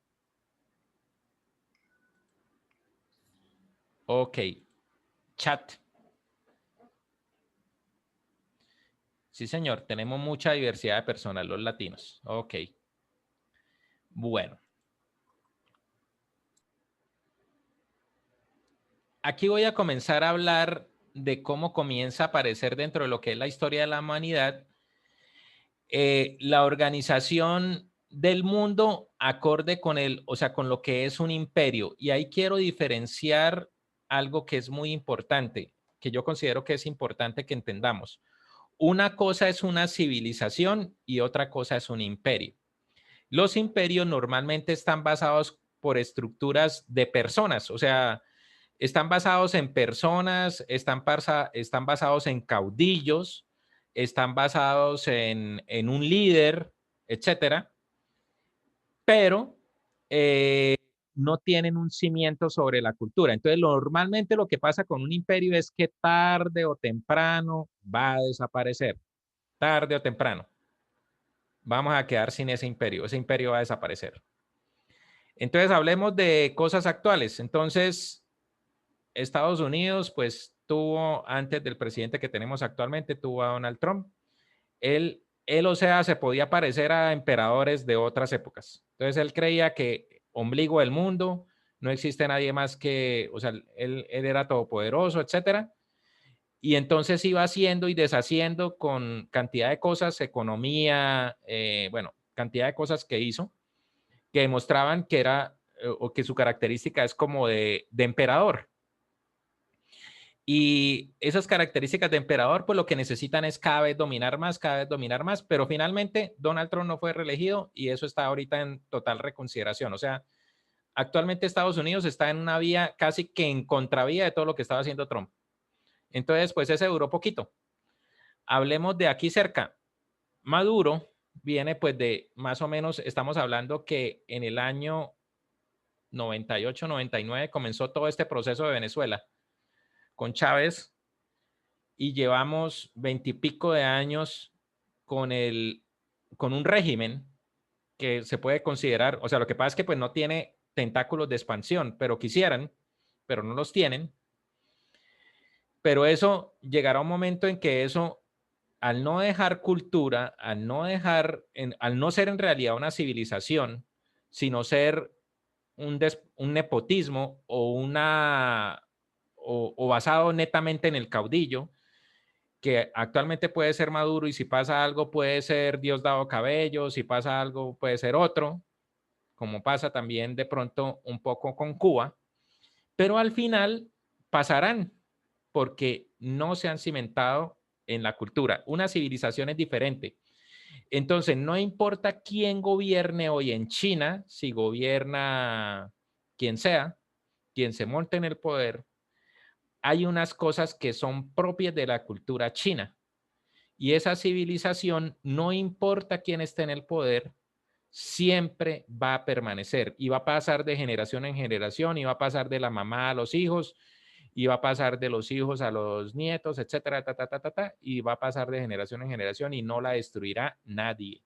Ok, chat. Sí, señor, tenemos mucha diversidad de personas, los latinos. Ok. Bueno. Aquí voy a comenzar a hablar de cómo comienza a aparecer dentro de lo que es la historia de la humanidad la organización del mundo acorde con o sea, con lo que es un imperio. Y ahí quiero diferenciar algo que es muy importante, que yo considero que es importante que entendamos. Una cosa es una civilización y otra cosa es un imperio. Los imperios normalmente están basados por estructuras de personas, o sea, están basados en personas, están basados en caudillos, están basados en un líder, etcétera, pero no tienen un cimiento sobre la cultura. Entonces, normalmente lo que pasa con un imperio es que tarde o temprano va a desaparecer, tarde o temprano. Vamos a quedar sin ese imperio va a desaparecer. Entonces, hablemos de cosas actuales. Entonces, Estados Unidos, pues tuvo, antes del presidente que tenemos actualmente, tuvo a Donald Trump. Él, o sea, se podía parecer a emperadores de otras épocas. Entonces, él creía que ombligo del mundo, no existe nadie más que, o sea, él era todopoderoso, etcétera. Y entonces iba haciendo y deshaciendo con cantidad de cosas, economía, bueno, cantidad de cosas que hizo, que demostraban que era, o que su característica es como de emperador. Y esas características de emperador, pues lo que necesitan es cada vez dominar más, pero finalmente Donald Trump no fue reelegido y eso está ahorita en total reconsideración. O sea, actualmente Estados Unidos está en una vía casi que en contravía de todo lo que estaba haciendo Trump. Entonces, pues ese duró poquito. Hablemos de aquí cerca. Maduro viene pues de más o menos, estamos hablando que en el año 98, 99 comenzó todo este proceso de Venezuela con Chávez y llevamos 20 y pico de años con un régimen que se puede considerar, o sea, lo que pasa es que pues no tiene tentáculos de expansión, pero quisieran, pero no los tienen. Pero eso llegará un momento en que eso, al no dejar cultura, al no ser en realidad una civilización, sino ser un nepotismo o basado netamente en el caudillo, que actualmente puede ser Maduro, y si pasa algo puede ser Diosdado Cabello, si pasa algo puede ser otro, como pasa también de pronto un poco con Cuba, pero al final pasarán porque no se han cimentado en la cultura. Una civilización es diferente. Entonces, no importa quién gobierne hoy en China, si gobierna quien sea, quien se monte en el poder, hay unas cosas que son propias de la cultura china. Y esa civilización, no importa quién esté en el poder, siempre va a permanecer y va a pasar de generación en generación y va a pasar de la mamá a los hijos y va a pasar de los hijos a los nietos, etcétera, y va a pasar de generación en generación y no la destruirá nadie.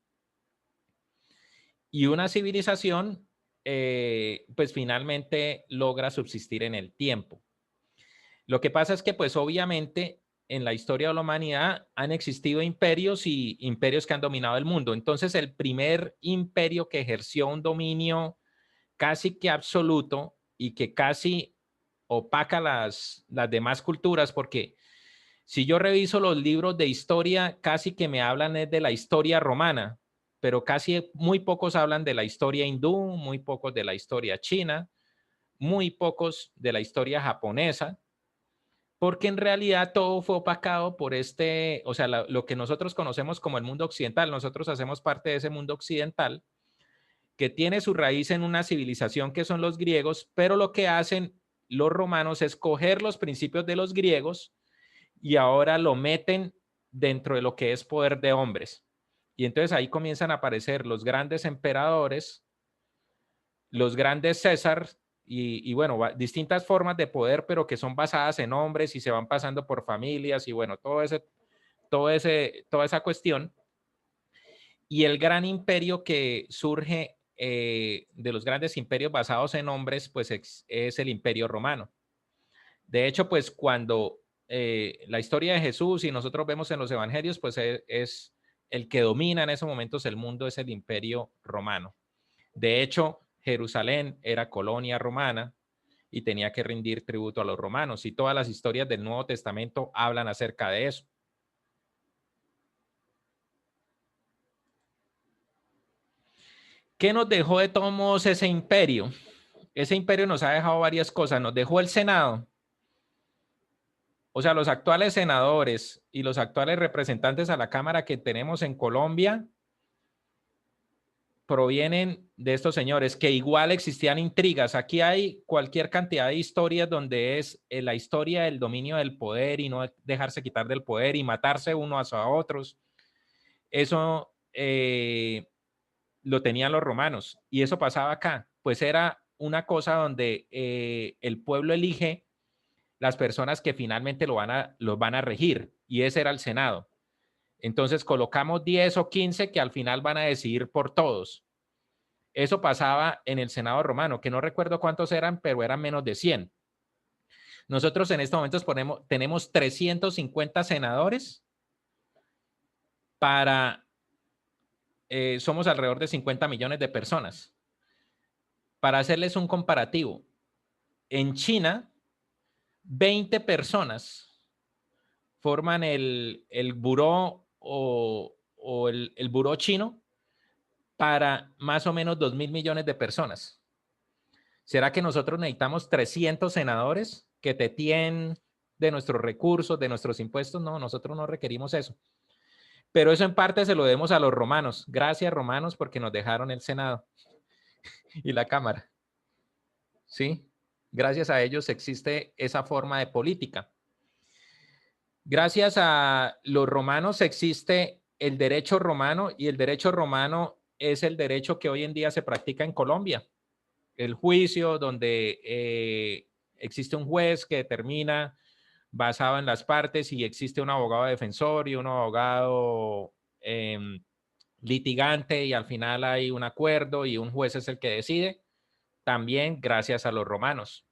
Y una civilización, pues finalmente logra subsistir en el tiempo. Lo que pasa es que, pues obviamente, en la historia de la humanidad han existido imperios y imperios que han dominado el mundo. Entonces, el primer imperio que ejerció un dominio casi que absoluto y que casi opaca las demás culturas, porque si yo reviso los libros de historia, casi que me hablan de la historia romana, pero casi muy pocos hablan de la historia hindú, muy pocos de la historia china, muy pocos de la historia japonesa, porque en realidad todo fue opacado por o sea, lo que nosotros conocemos como el mundo occidental. Nosotros hacemos parte de ese mundo occidental que tiene su raíz en una civilización que son los griegos, pero lo que hacen los romanos es coger los principios de los griegos y ahora lo meten dentro de lo que es poder de hombres. Y entonces ahí comienzan a aparecer los grandes emperadores, los grandes César y bueno, distintas formas de poder, pero que son basadas en hombres y se van pasando por familias y bueno, toda esa cuestión. Y el gran imperio que surge de los grandes imperios basados en hombres, pues es el Imperio Romano. De hecho, pues cuando la historia de Jesús y nosotros vemos en los evangelios, pues es el que domina en esos momentos el mundo, es el Imperio Romano. De hecho, Jerusalén era colonia romana y tenía que rendir tributo a los romanos, y todas las historias del Nuevo Testamento hablan acerca de eso. ¿Qué nos dejó de todos modos ese imperio? Ese imperio nos ha dejado varias cosas. Nos dejó el Senado. O sea, los actuales senadores y los actuales representantes a la Cámara que tenemos en Colombia provienen de estos señores, que igual existían intrigas. Aquí hay cualquier cantidad de historias donde es la historia del dominio del poder y no dejarse quitar del poder y matarse unos a otros. Eso lo tenían los romanos y eso pasaba acá. Pues era una cosa donde el pueblo elige las personas que finalmente los van a regir, y ese era el Senado. Entonces colocamos 10 o 15 que al final van a decidir por todos. Eso pasaba en el Senado romano, que no recuerdo cuántos eran, pero eran menos de 100. Nosotros en estos momentos tenemos 350 senadores somos alrededor de 50 millones de personas. Para hacerles un comparativo, en China, 20 personas forman el buró o el buró chino para más o menos 2.000 millones de personas. ¿Será que nosotros necesitamos 300 senadores que tienen de nuestros recursos, de nuestros impuestos? No, nosotros no requerimos eso. Pero eso en parte se lo debemos a los romanos. Gracias, romanos, porque nos dejaron el Senado y la Cámara. ¿Sí? Gracias a ellos existe esa forma de política. Gracias a los romanos existe el derecho romano, y el derecho romano es el derecho que hoy en día se practica en Colombia. El juicio donde existe un juez que determina basado en las partes y existe un abogado defensor y un abogado litigante y al final hay un acuerdo y un juez es el que decide, también gracias a los romanos.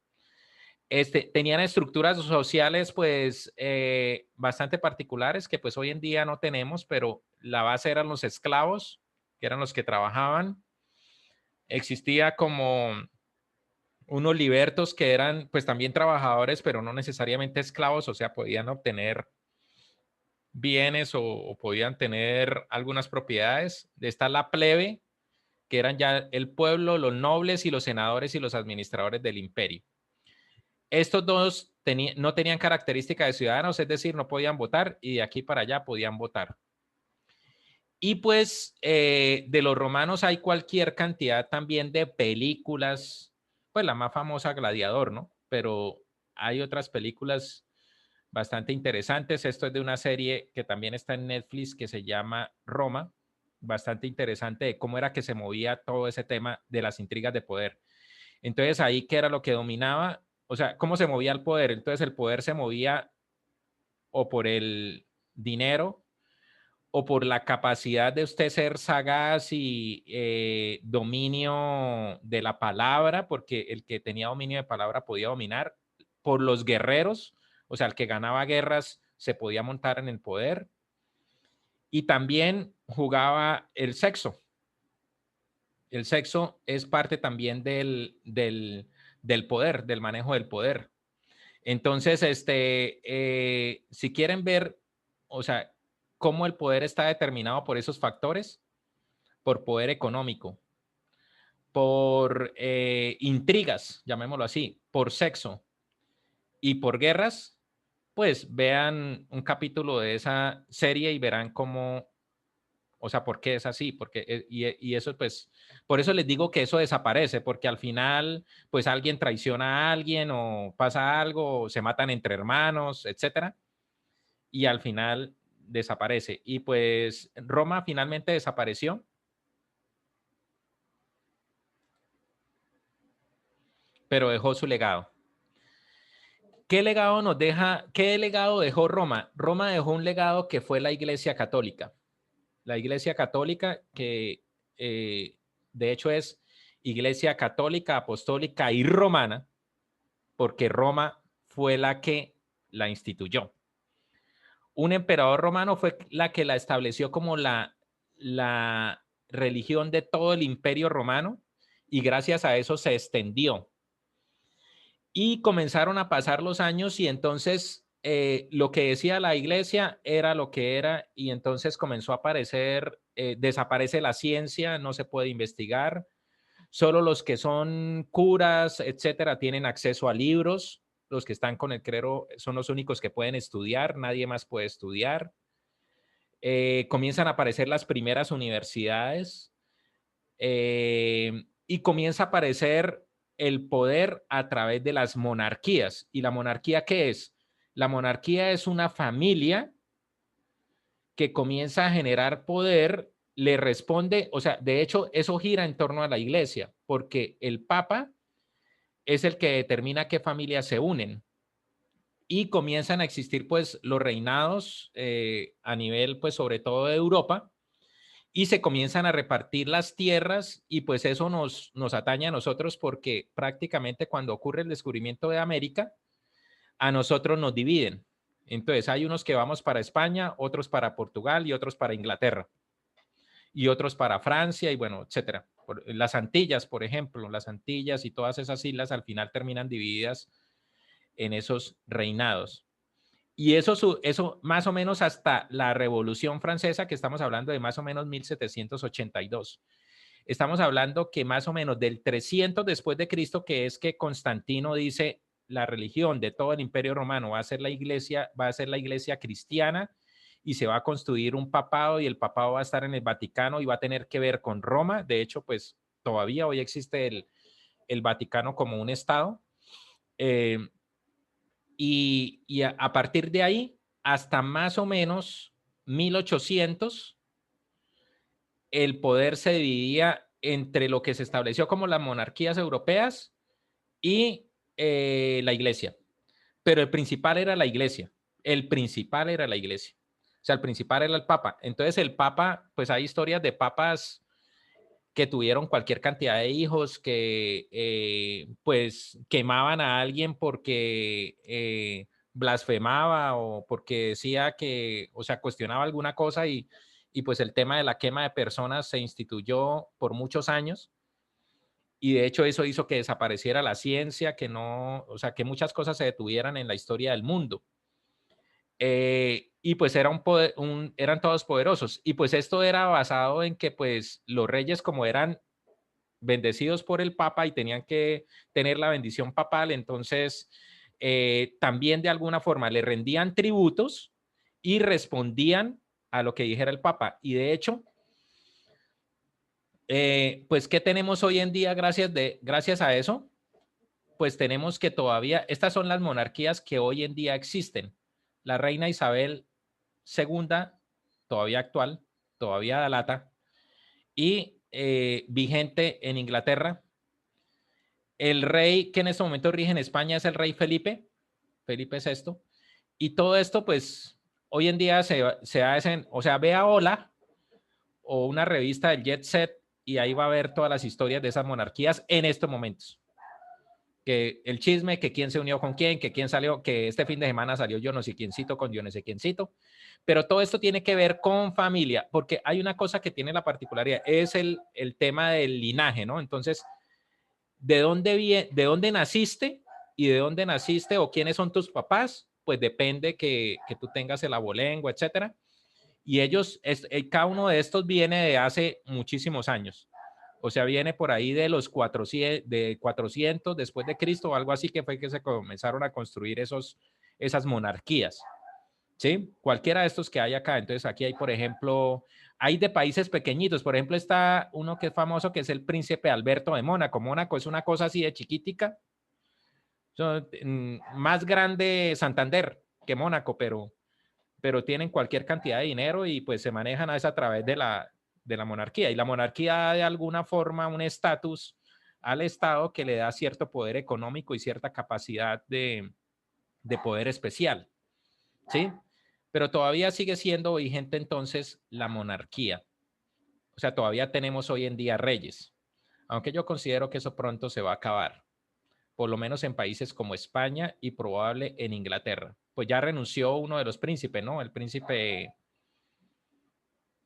tenían estructuras sociales pues bastante particulares que pues hoy en día no tenemos, pero la base eran los esclavos, que eran los que trabajaban. Existía como unos libertos que eran pues también trabajadores, pero no necesariamente esclavos, o sea, podían obtener bienes o podían tener algunas propiedades. Está la plebe, que eran ya el pueblo, los nobles y los senadores y los administradores del imperio. Estos dos no tenían característica de ciudadanos, es decir, no podían votar y de aquí para allá podían votar. Y pues de los romanos hay cualquier cantidad también de películas, pues la más famosa Gladiador, ¿no? Pero hay otras películas bastante interesantes. Esto es de una serie que también está en Netflix que se llama Roma, bastante interesante de cómo era que se movía todo ese tema de las intrigas de poder. Entonces ahí, ¿qué era lo que dominaba? O sea, ¿cómo se movía el poder? Entonces el poder se movía o por el dinero o por la capacidad de usted ser sagaz y dominio de la palabra, porque el que tenía dominio de palabra podía dominar, por los guerreros, o sea, el que ganaba guerras se podía montar en el poder, y también jugaba el sexo. El sexo es parte también del poder, del manejo del poder. Entonces, si quieren ver, o sea, cómo el poder está determinado por esos factores, por poder económico, por intrigas, llamémoslo así, por sexo y por guerras, pues vean un capítulo de esa serie y verán cómo, o sea, por qué es así, porque, y eso pues, por eso les digo que eso desaparece, porque al final, pues alguien traiciona a alguien o pasa algo, o se matan entre hermanos, etcétera, y al final desaparece. Y pues Roma finalmente desapareció, pero dejó su legado. ¿Qué legado nos deja? ¿Qué legado dejó Roma? Roma dejó un legado que fue la Iglesia Católica. La Iglesia Católica que de hecho es Iglesia Católica, Apostólica y Romana, porque Roma fue la que la instituyó. Un emperador romano fue la que la estableció como la religión de todo el imperio romano y gracias a eso se extendió. Y comenzaron a pasar los años y entonces lo que decía la iglesia era lo que era y entonces comenzó a aparecer, desaparece la ciencia, no se puede investigar, solo los que son curas, etcétera, tienen acceso a libros, los que están con el clero son los únicos que pueden estudiar, nadie más puede estudiar. Comienzan a aparecer las primeras universidades y comienza a aparecer el poder a través de las monarquías. ¿Y la monarquía qué es? La monarquía es una familia que comienza a generar poder, le responde, o sea, de hecho, eso gira en torno a la iglesia, porque el papa es el que determina qué familias se unen y comienzan a existir pues los reinados a nivel pues sobre todo de Europa y se comienzan a repartir las tierras y pues eso nos atañe a nosotros porque prácticamente cuando ocurre el descubrimiento de América, a nosotros nos dividen. Entonces hay unos que vamos para España, otros para Portugal y otros para Inglaterra y otros para Francia y bueno, etcétera. Las Antillas, por ejemplo, las Antillas y todas esas islas al final terminan divididas en esos reinados. Y eso más o menos hasta la Revolución Francesa, que estamos hablando de más o menos 1782. Estamos hablando que más o menos del 300 después de Cristo, que es que Constantino dice la religión de todo el Imperio Romano va a ser la iglesia cristiana y se va a construir un papado y el papado va a estar en el Vaticano y va a tener que ver con Roma. De hecho, pues todavía hoy existe el Vaticano como un estado. Y a partir de ahí, hasta más o menos 1800, el poder se dividía entre lo que se estableció como las monarquías europeas y la iglesia. Pero el principal era la iglesia. El principal era la iglesia. O sea, el principal era el papa. Entonces el papa, pues hay historias de papas que tuvieron cualquier cantidad de hijos, que pues quemaban a alguien porque blasfemaba o porque decía que, o sea, cuestionaba alguna cosa y pues el tema de la quema de personas se instituyó por muchos años y de hecho eso hizo que desapareciera la ciencia, que no, o sea, que muchas cosas se detuvieran en la historia del mundo. Y pues era eran todos poderosos. Y pues esto era basado en que pues los reyes como eran bendecidos por el Papa y tenían que tener la bendición papal, entonces también de alguna forma le rendían tributos y respondían a lo que dijera el Papa. Y de hecho, pues, ¿qué tenemos hoy en día gracias a eso? Pues tenemos que todavía, estas son las monarquías que hoy en día existen. La reina Isabel segunda, todavía actual, todavía da lata, y vigente en Inglaterra. El rey que en este momento rige en España es el rey Felipe, Felipe VI, y todo esto pues hoy en día se hacen, o sea, vea Hola o una revista del Jet Set y ahí va a ver todas las historias de esas monarquías en estos momentos. Que el chisme, que quién se unió con quién, que quién salió, que este fin de semana salió yo no sé quiéncito con yo no sé quiéncito, pero todo esto tiene que ver con familia, porque hay una cosa que tiene la particularidad, es el tema del linaje, ¿no? Entonces, de dónde naciste y de dónde naciste o quiénes son tus papás, pues depende que tú tengas el abolengo, etcétera. Y ellos, cada uno de estos viene de hace muchísimos años. O sea, viene por ahí de los 400 después de Cristo o algo así, que fue que se comenzaron a construir esas monarquías. ¿Sí? Cualquiera de estos que hay acá. Entonces aquí hay, por ejemplo, hay de países pequeñitos. Por ejemplo, está uno que es famoso, que es el príncipe Alberto de Mónaco. Mónaco es una cosa así de chiquitica. Más grande Santander que Mónaco, pero tienen cualquier cantidad de dinero y pues se manejan a través de la monarquía. Y la monarquía da de alguna forma un estatus al Estado que le da cierto poder económico y cierta capacidad de poder especial. ¿Sí? Pero todavía sigue siendo vigente entonces la monarquía. O sea, todavía tenemos hoy en día reyes, aunque yo considero que eso pronto se va a acabar, por lo menos en países como España y probable en Inglaterra. Pues ya renunció uno de los príncipes, ¿no? El príncipe,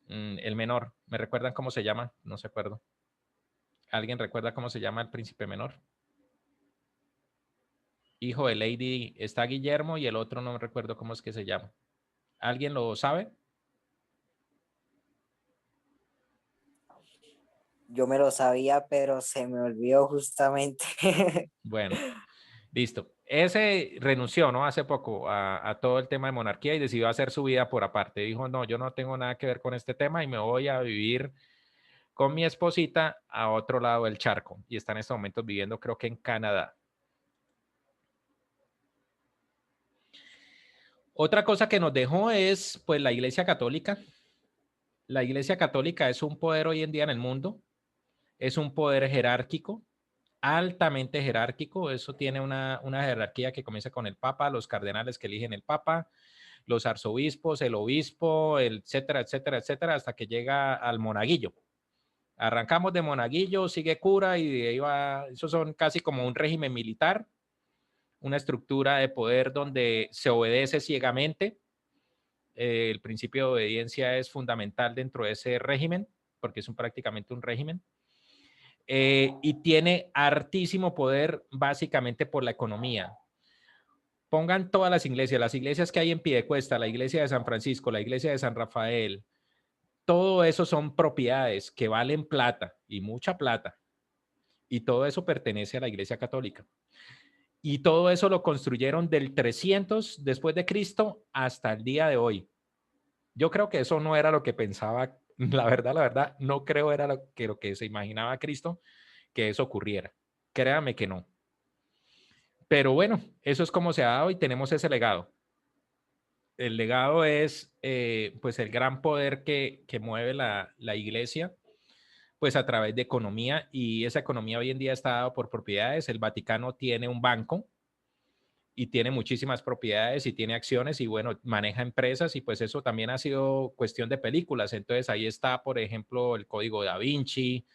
el menor. ¿Me recuerdan cómo se llama? No se acuerdo. ¿Alguien recuerda cómo se llama el príncipe menor? Hijo de Lady, está Guillermo y el otro no recuerdo cómo es que se llama. ¿Alguien lo sabe? Yo me lo sabía, pero se me olvidó justamente. Bueno, listo. Ese renunció, ¿no? Hace poco a todo el tema de monarquía y decidió hacer su vida por aparte. Dijo, no, yo no tengo nada que ver con este tema y me voy a vivir con mi esposita a otro lado del charco. Y está en estos momentos viviendo, creo que en Canadá. Otra cosa que nos dejó es, pues, la Iglesia Católica. La Iglesia Católica es un poder hoy en día en el mundo. Es un poder jerárquico, altamente jerárquico. Eso tiene una jerarquía que comienza con el Papa, los cardenales que eligen el Papa, los arzobispos, el obispo, etcétera, etcétera, etcétera, hasta que llega al monaguillo. Arrancamos de monaguillo, sigue cura y de ahí va. Eso son casi como un régimen militar, una estructura de poder donde se obedece ciegamente. El principio de obediencia es fundamental dentro de ese régimen, porque es prácticamente un régimen. Y tiene hartísimo poder básicamente por la economía. Pongan todas las iglesias que hay en Piedecuesta, la iglesia de San Francisco, la iglesia de San Rafael, todo eso son propiedades que valen plata y mucha plata. Y todo eso pertenece a la Iglesia Católica. Y todo eso lo construyeron del 300 después de Cristo hasta el día de hoy. Yo creo que eso no era lo que pensaba, la verdad, no creo era lo que se imaginaba Cristo que eso ocurriera. Créame que no. Pero bueno, eso es como se ha dado y tenemos ese legado. El legado es pues el gran poder que mueve la iglesia pues a través de economía y esa economía hoy en día está dada por propiedades. El Vaticano tiene un banco y tiene muchísimas propiedades y tiene acciones y bueno, maneja empresas y pues eso también ha sido cuestión de películas. Entonces ahí está, por ejemplo, el Código Da Vinci,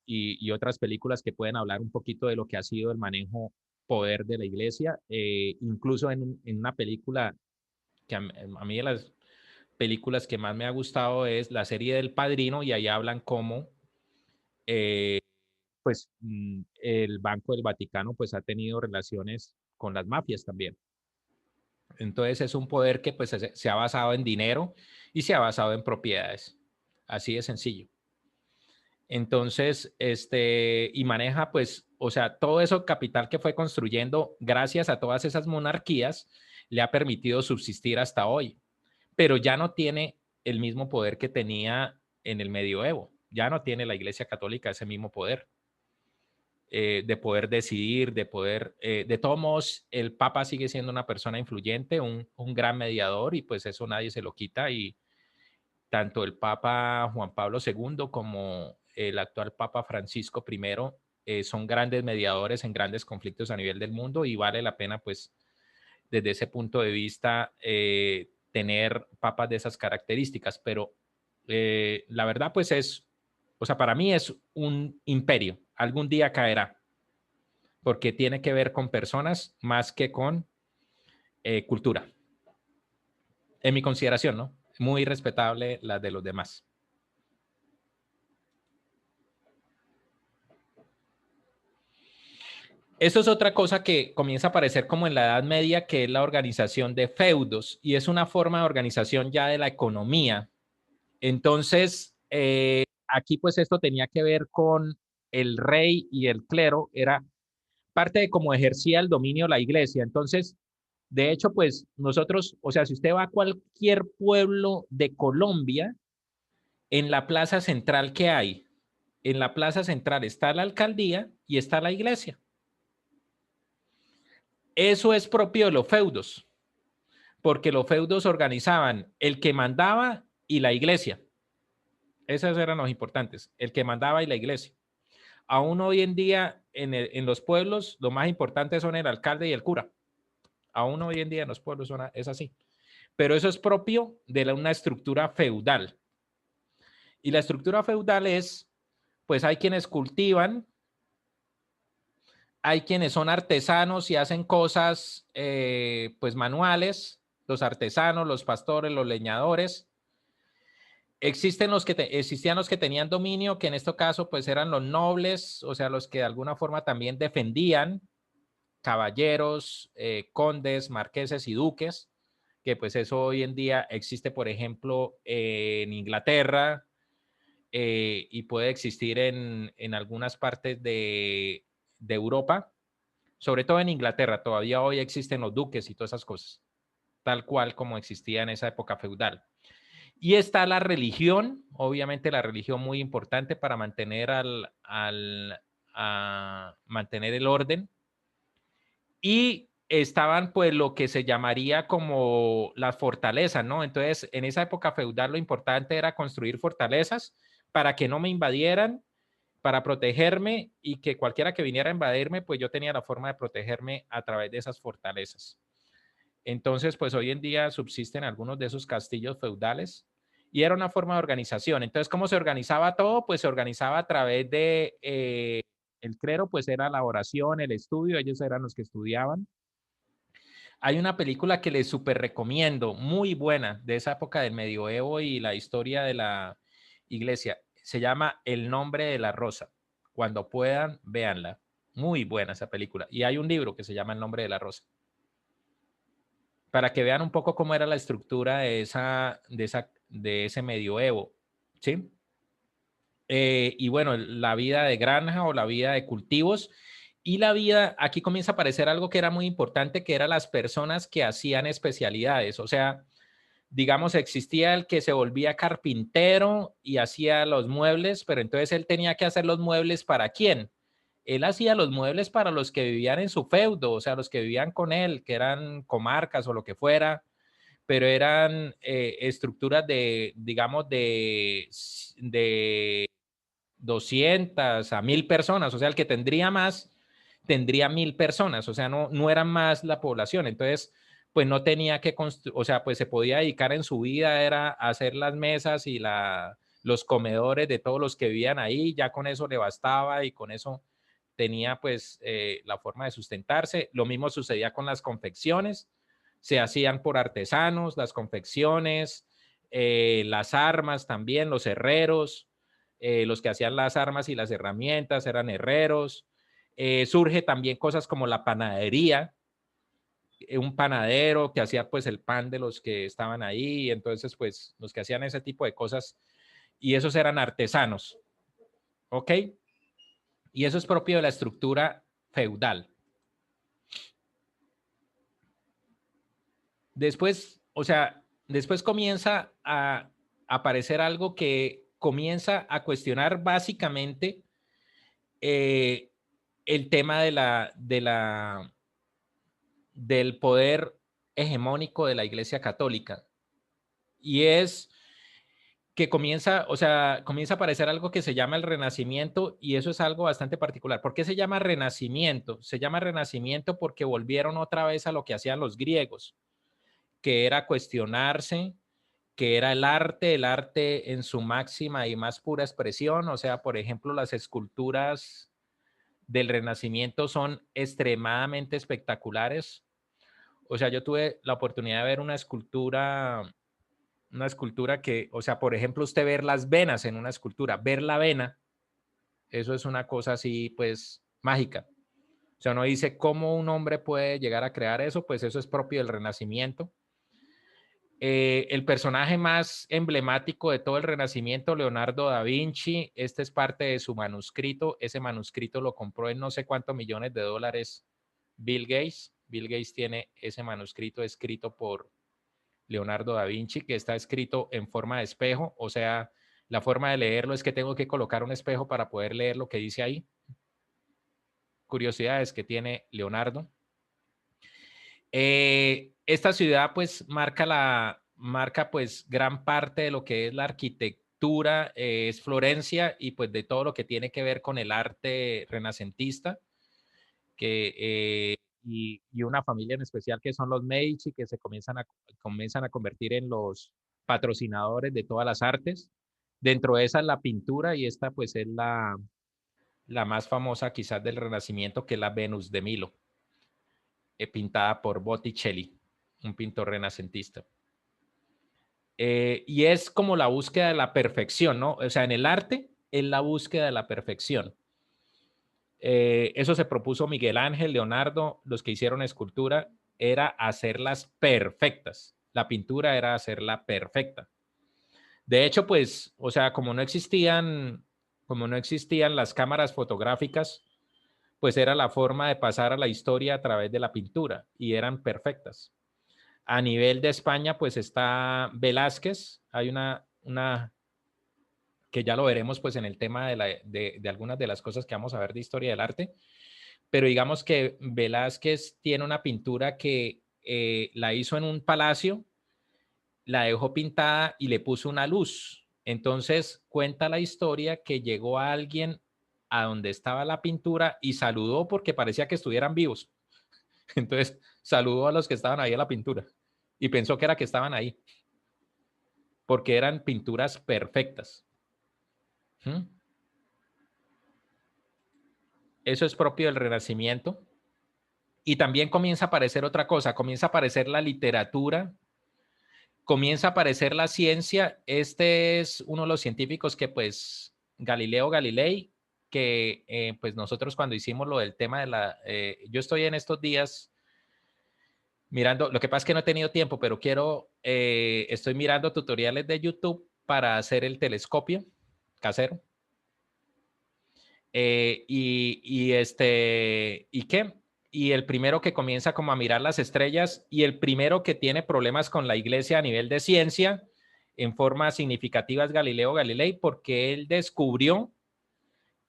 y otras películas que pueden hablar un poquito de lo que ha sido el manejo poder de la iglesia, incluso en una película que a mí de las películas que más me ha gustado es la serie del Padrino, y ahí hablan cómo pues el Banco del Vaticano pues ha tenido relaciones con las mafias también. Entonces es un poder que pues se ha basado en dinero y se ha basado en propiedades. Así de sencillo. Entonces, y maneja pues, o sea, todo eso capital que fue construyendo gracias a todas esas monarquías le ha permitido subsistir hasta hoy, pero ya no tiene el mismo poder que tenía en el medioevo. Ya no tiene la Iglesia Católica ese mismo poder. De poder decidir, de poder, de todos modos, el Papa sigue siendo una persona influyente, un gran mediador, y pues eso nadie se lo quita, y tanto el Papa Juan Pablo II como el actual Papa Francisco I son grandes mediadores en grandes conflictos a nivel del mundo, y vale la pena pues desde ese punto de vista tener papas de esas características, pero la verdad pues es, o sea, para mí es un imperio. Algún día caerá, porque tiene que ver con personas más que con cultura. En mi consideración, ¿no? Muy respetable la de los demás. Esto es otra cosa que comienza a aparecer como en la Edad Media, que es la organización de feudos, y es una forma de organización ya de la economía. Entonces, aquí pues esto tenía que ver con el rey y el clero, era parte de cómo ejercía el dominio la iglesia. Entonces, de hecho, pues nosotros, o sea, si usted va a cualquier pueblo de Colombia, en la plaza central que hay, en la plaza central está la alcaldía y está la iglesia. Eso es propio de los feudos, porque los feudos organizaban el que mandaba y la iglesia. Esos eran los importantes, el que mandaba y la iglesia. Aún hoy en día en los pueblos, lo más importante son el alcalde y el cura. Aún hoy en día en los pueblos es así. Pero eso es propio de una estructura feudal. Y la estructura feudal es, pues hay quienes cultivan, hay quienes son artesanos y hacen cosas pues manuales, los artesanos, los pastores, los leñadores. Existían los que tenían dominio, que en este caso pues eran los nobles, o sea, los que de alguna forma también defendían, caballeros, condes, marqueses y duques, que pues eso hoy en día existe, por ejemplo, en Inglaterra, y puede existir en algunas partes de Europa, sobre todo en Inglaterra. Todavía hoy existen los duques y todas esas cosas, tal cual como existía en esa época feudal. Y está la religión, obviamente la religión muy importante para mantener mantener el orden. Y estaban pues lo que se llamaría como las fortalezas, ¿no? Entonces, en esa época feudal lo importante era construir fortalezas para que no me invadieran, para protegerme, y que cualquiera que viniera a invadirme, pues yo tenía la forma de protegerme a través de esas fortalezas. Entonces, pues hoy en día subsisten algunos de esos castillos feudales, y era una forma de organización. Entonces, ¿cómo se organizaba todo? Pues se organizaba a través de el clero, pues era la oración, el estudio, ellos eran los que estudiaban. Hay una película que les súper recomiendo, muy buena, de esa época del medioevo y la historia de la iglesia. Se llama El nombre de la rosa. Cuando puedan, véanla. Muy buena esa película. Y hay un libro que se llama El nombre de la rosa, para que vean un poco cómo era la estructura de ese medioevo, ¿sí? Y bueno, la vida de granja o la vida de cultivos, y la vida, aquí comienza a aparecer algo que era muy importante, que eran las personas que hacían especialidades. O sea, digamos, existía el que se volvía carpintero y hacía los muebles, pero entonces él tenía que hacer los muebles ¿para quién? Él hacía los muebles para los que vivían en su feudo, o sea, los que vivían con él, que eran comarcas o lo que fuera, pero eran estructuras de, digamos, de 200 a 1000 personas, o sea, el que tendría más, tendría 1000 personas, o sea, no eran más la población. Entonces, pues no tenía que construir, o sea, pues se podía dedicar en su vida, era hacer las mesas y los comedores de todos los que vivían ahí, ya con eso le bastaba y con eso tenía pues la forma de sustentarse. Lo mismo sucedía con las confecciones, se hacían por artesanos, las confecciones, las armas también, los herreros, los que hacían las armas y las herramientas eran herreros. Surge también cosas como la panadería, un panadero que hacía pues el pan de los que estaban ahí, entonces pues los que hacían ese tipo de cosas y esos eran artesanos, ¿ok? Y eso es propio de la estructura feudal. Después, o sea, después comienza a aparecer algo que comienza a cuestionar básicamente el tema del poder hegemónico de la Iglesia Católica. Y es que comienza, o sea, comienza a aparecer algo que se llama el Renacimiento y eso es algo bastante particular. ¿Por qué se llama Renacimiento? Se llama Renacimiento porque volvieron otra vez a lo que hacían los griegos, que era cuestionarse, que era el arte en su máxima y más pura expresión. O sea, por ejemplo, las esculturas del Renacimiento son extremadamente espectaculares. O sea, yo tuve la oportunidad de ver una escultura que, o sea, por ejemplo, usted ver las venas en una escultura, ver la vena, eso es una cosa así, pues, mágica. O sea, uno dice, ¿cómo un hombre puede llegar a crear eso? Pues eso es propio del Renacimiento. El personaje más emblemático de todo el Renacimiento, Leonardo da Vinci, este es parte de su manuscrito. Ese manuscrito lo compró en no sé cuántos millones de dólares Bill Gates. Bill Gates tiene ese manuscrito escrito por Leonardo da Vinci, que está escrito en forma de espejo. O sea, la forma de leerlo es que tengo que colocar un espejo para poder leer lo que dice ahí. Curiosidades que tiene Leonardo. Esta ciudad pues marca pues gran parte de lo que es la arquitectura, es Florencia y pues de todo lo que tiene que ver con el arte renacentista y una familia en especial que son los Medici, que se comienzan a convertir en los patrocinadores de todas las artes. Dentro de esa es la pintura y esta pues es la más famosa quizás del Renacimiento, que es la Venus de Milo, pintada por Botticelli, un pintor renacentista. Y es como la búsqueda de la perfección, ¿no? O sea, en el arte es la búsqueda de la perfección. Eso se propuso Miguel Ángel, Leonardo, los que hicieron escultura, era hacerlas perfectas. La pintura era hacerla perfecta. De hecho, pues, o sea, como no existían las cámaras fotográficas, pues era la forma de pasar a la historia a través de la pintura y eran perfectas. A nivel de España, pues está Velázquez, hay una que ya lo veremos pues en el tema de algunas de las cosas que vamos a ver de historia del arte, pero digamos que Velázquez tiene una pintura que la hizo en un palacio, la dejó pintada y le puso una luz. Entonces cuenta la historia que llegó a alguien a donde estaba la pintura y saludó porque parecía que estuvieran vivos. Entonces saludó a los que estaban ahí a la pintura y pensó que era que estaban ahí, porque eran pinturas perfectas. Eso es propio del Renacimiento. Y también comienza a aparecer otra cosa, comienza a aparecer la literatura, comienza a aparecer la ciencia. Este es uno de los científicos que pues Galileo Galilei, que pues nosotros cuando hicimos lo del tema de yo estoy en estos días mirando, lo que pasa es que no he tenido tiempo, pero estoy mirando tutoriales de YouTube para hacer el telescopio casero. ¿Y qué? Y el primero que comienza como a mirar las estrellas y el primero que tiene problemas con la iglesia a nivel de ciencia en forma significativa es Galileo Galilei, porque él descubrió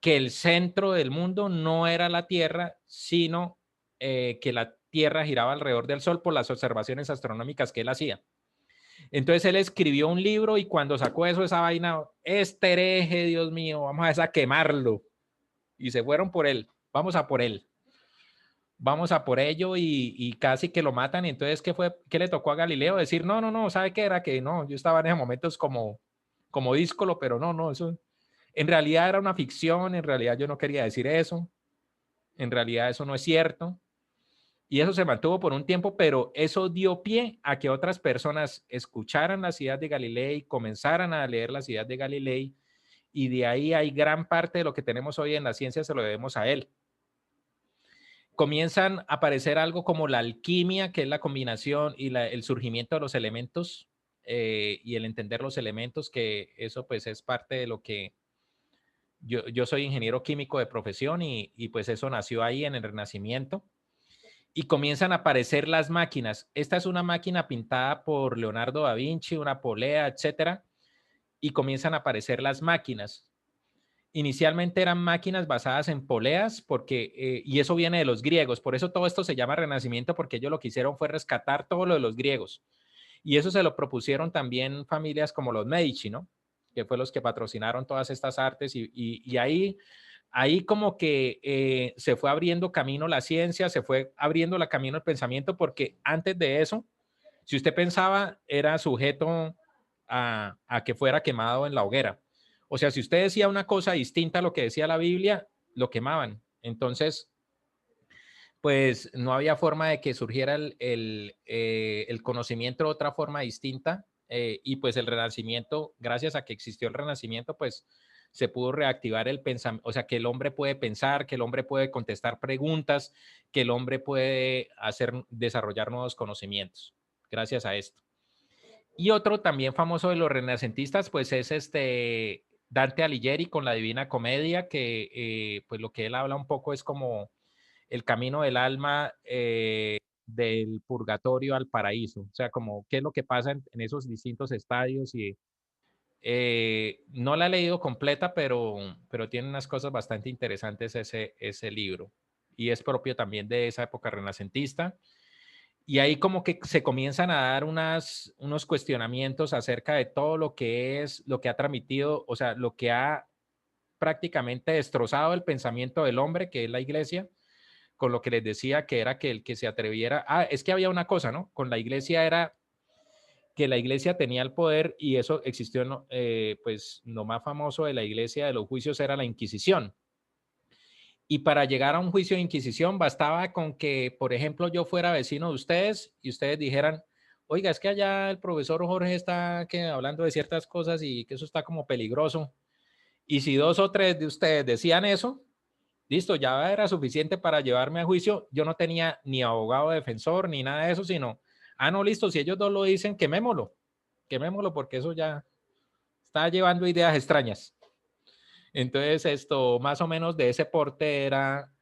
que el centro del mundo no era la Tierra, sino que la Tierra giraba alrededor del Sol por las observaciones astronómicas que él hacía. Entonces él escribió un libro y cuando sacó eso, esa vaina, este hereje, Dios mío, vamos a quemarlo. Y se fueron por él, vamos a por él. Vamos a por ello y casi que lo matan. Y entonces, ¿qué le tocó a Galileo? Decir, no, ¿sabe qué era? Que no, yo estaba en esos momentos como como díscolo, pero no, eso en realidad era una ficción, en realidad yo no quería decir eso, en realidad eso no es cierto. Y eso se mantuvo por un tiempo, pero eso dio pie a que otras personas escucharan las ideas de Galilei, comenzaran a leer las ideas de Galilei, y de ahí hay gran parte de lo que tenemos hoy en la ciencia se lo debemos a él. Comienzan a aparecer algo como la alquimia, que es la combinación y el surgimiento de los elementos y el entender los elementos, que eso pues es parte de lo que yo soy ingeniero químico de profesión y pues eso nació ahí en el Renacimiento. Y comienzan a aparecer las máquinas. Esta es una máquina pintada por Leonardo da Vinci, una polea, etcétera, y comienzan a aparecer las máquinas. Inicialmente eran máquinas basadas en poleas, y eso viene de los griegos, por eso todo esto se llama Renacimiento, porque ellos lo que hicieron fue rescatar todo lo de los griegos. Y eso se lo propusieron también familias como los Medici, ¿no? Que fue los que patrocinaron todas estas artes y ahí como que se fue abriendo camino la ciencia, se fue abriendo la camino el pensamiento, porque antes de eso, si usted pensaba, era sujeto a que fuera quemado en la hoguera. O sea, si usted decía una cosa distinta a lo que decía la Biblia, lo quemaban. Entonces, pues no había forma de que surgiera el conocimiento de otra forma distinta. Y pues el Renacimiento, gracias a que existió el Renacimiento, pues se pudo reactivar el pensamiento, o sea, que el hombre puede pensar, que el hombre puede contestar preguntas, que el hombre puede desarrollar nuevos conocimientos, gracias a esto. Y otro también famoso de los renacentistas, pues es Dante Alighieri con la Divina Comedia, que pues lo que él habla un poco es como el camino del alma del purgatorio al paraíso, o sea, como qué es lo que pasa en esos distintos estadios. Y no la he leído completa, pero tiene unas cosas bastante interesantes ese libro, y es propio también de esa época renacentista. Y ahí como que se comienzan a dar unos cuestionamientos acerca de todo lo que ha transmitido, o sea, lo que ha prácticamente destrozado el pensamiento del hombre, que es la iglesia, con lo que les decía que era que el que se atreviera, es que había una cosa, ¿no? Con la iglesia era que la iglesia tenía el poder, y eso existió, pues lo más famoso de la iglesia de los juicios era la Inquisición. Y para llegar a un juicio de Inquisición bastaba con que, por ejemplo, yo fuera vecino de ustedes y ustedes dijeran, oiga, es que allá el profesor Jorge está hablando de ciertas cosas y que eso está como peligroso. Y si 2 o 3 de ustedes decían eso, listo, ya era suficiente para llevarme a juicio. Yo no tenía ni abogado defensor ni nada de eso, sino, no, listo, si ellos 2 lo dicen, quemémoslo, porque eso ya está llevando ideas extrañas. Entonces, esto más o menos de ese porte era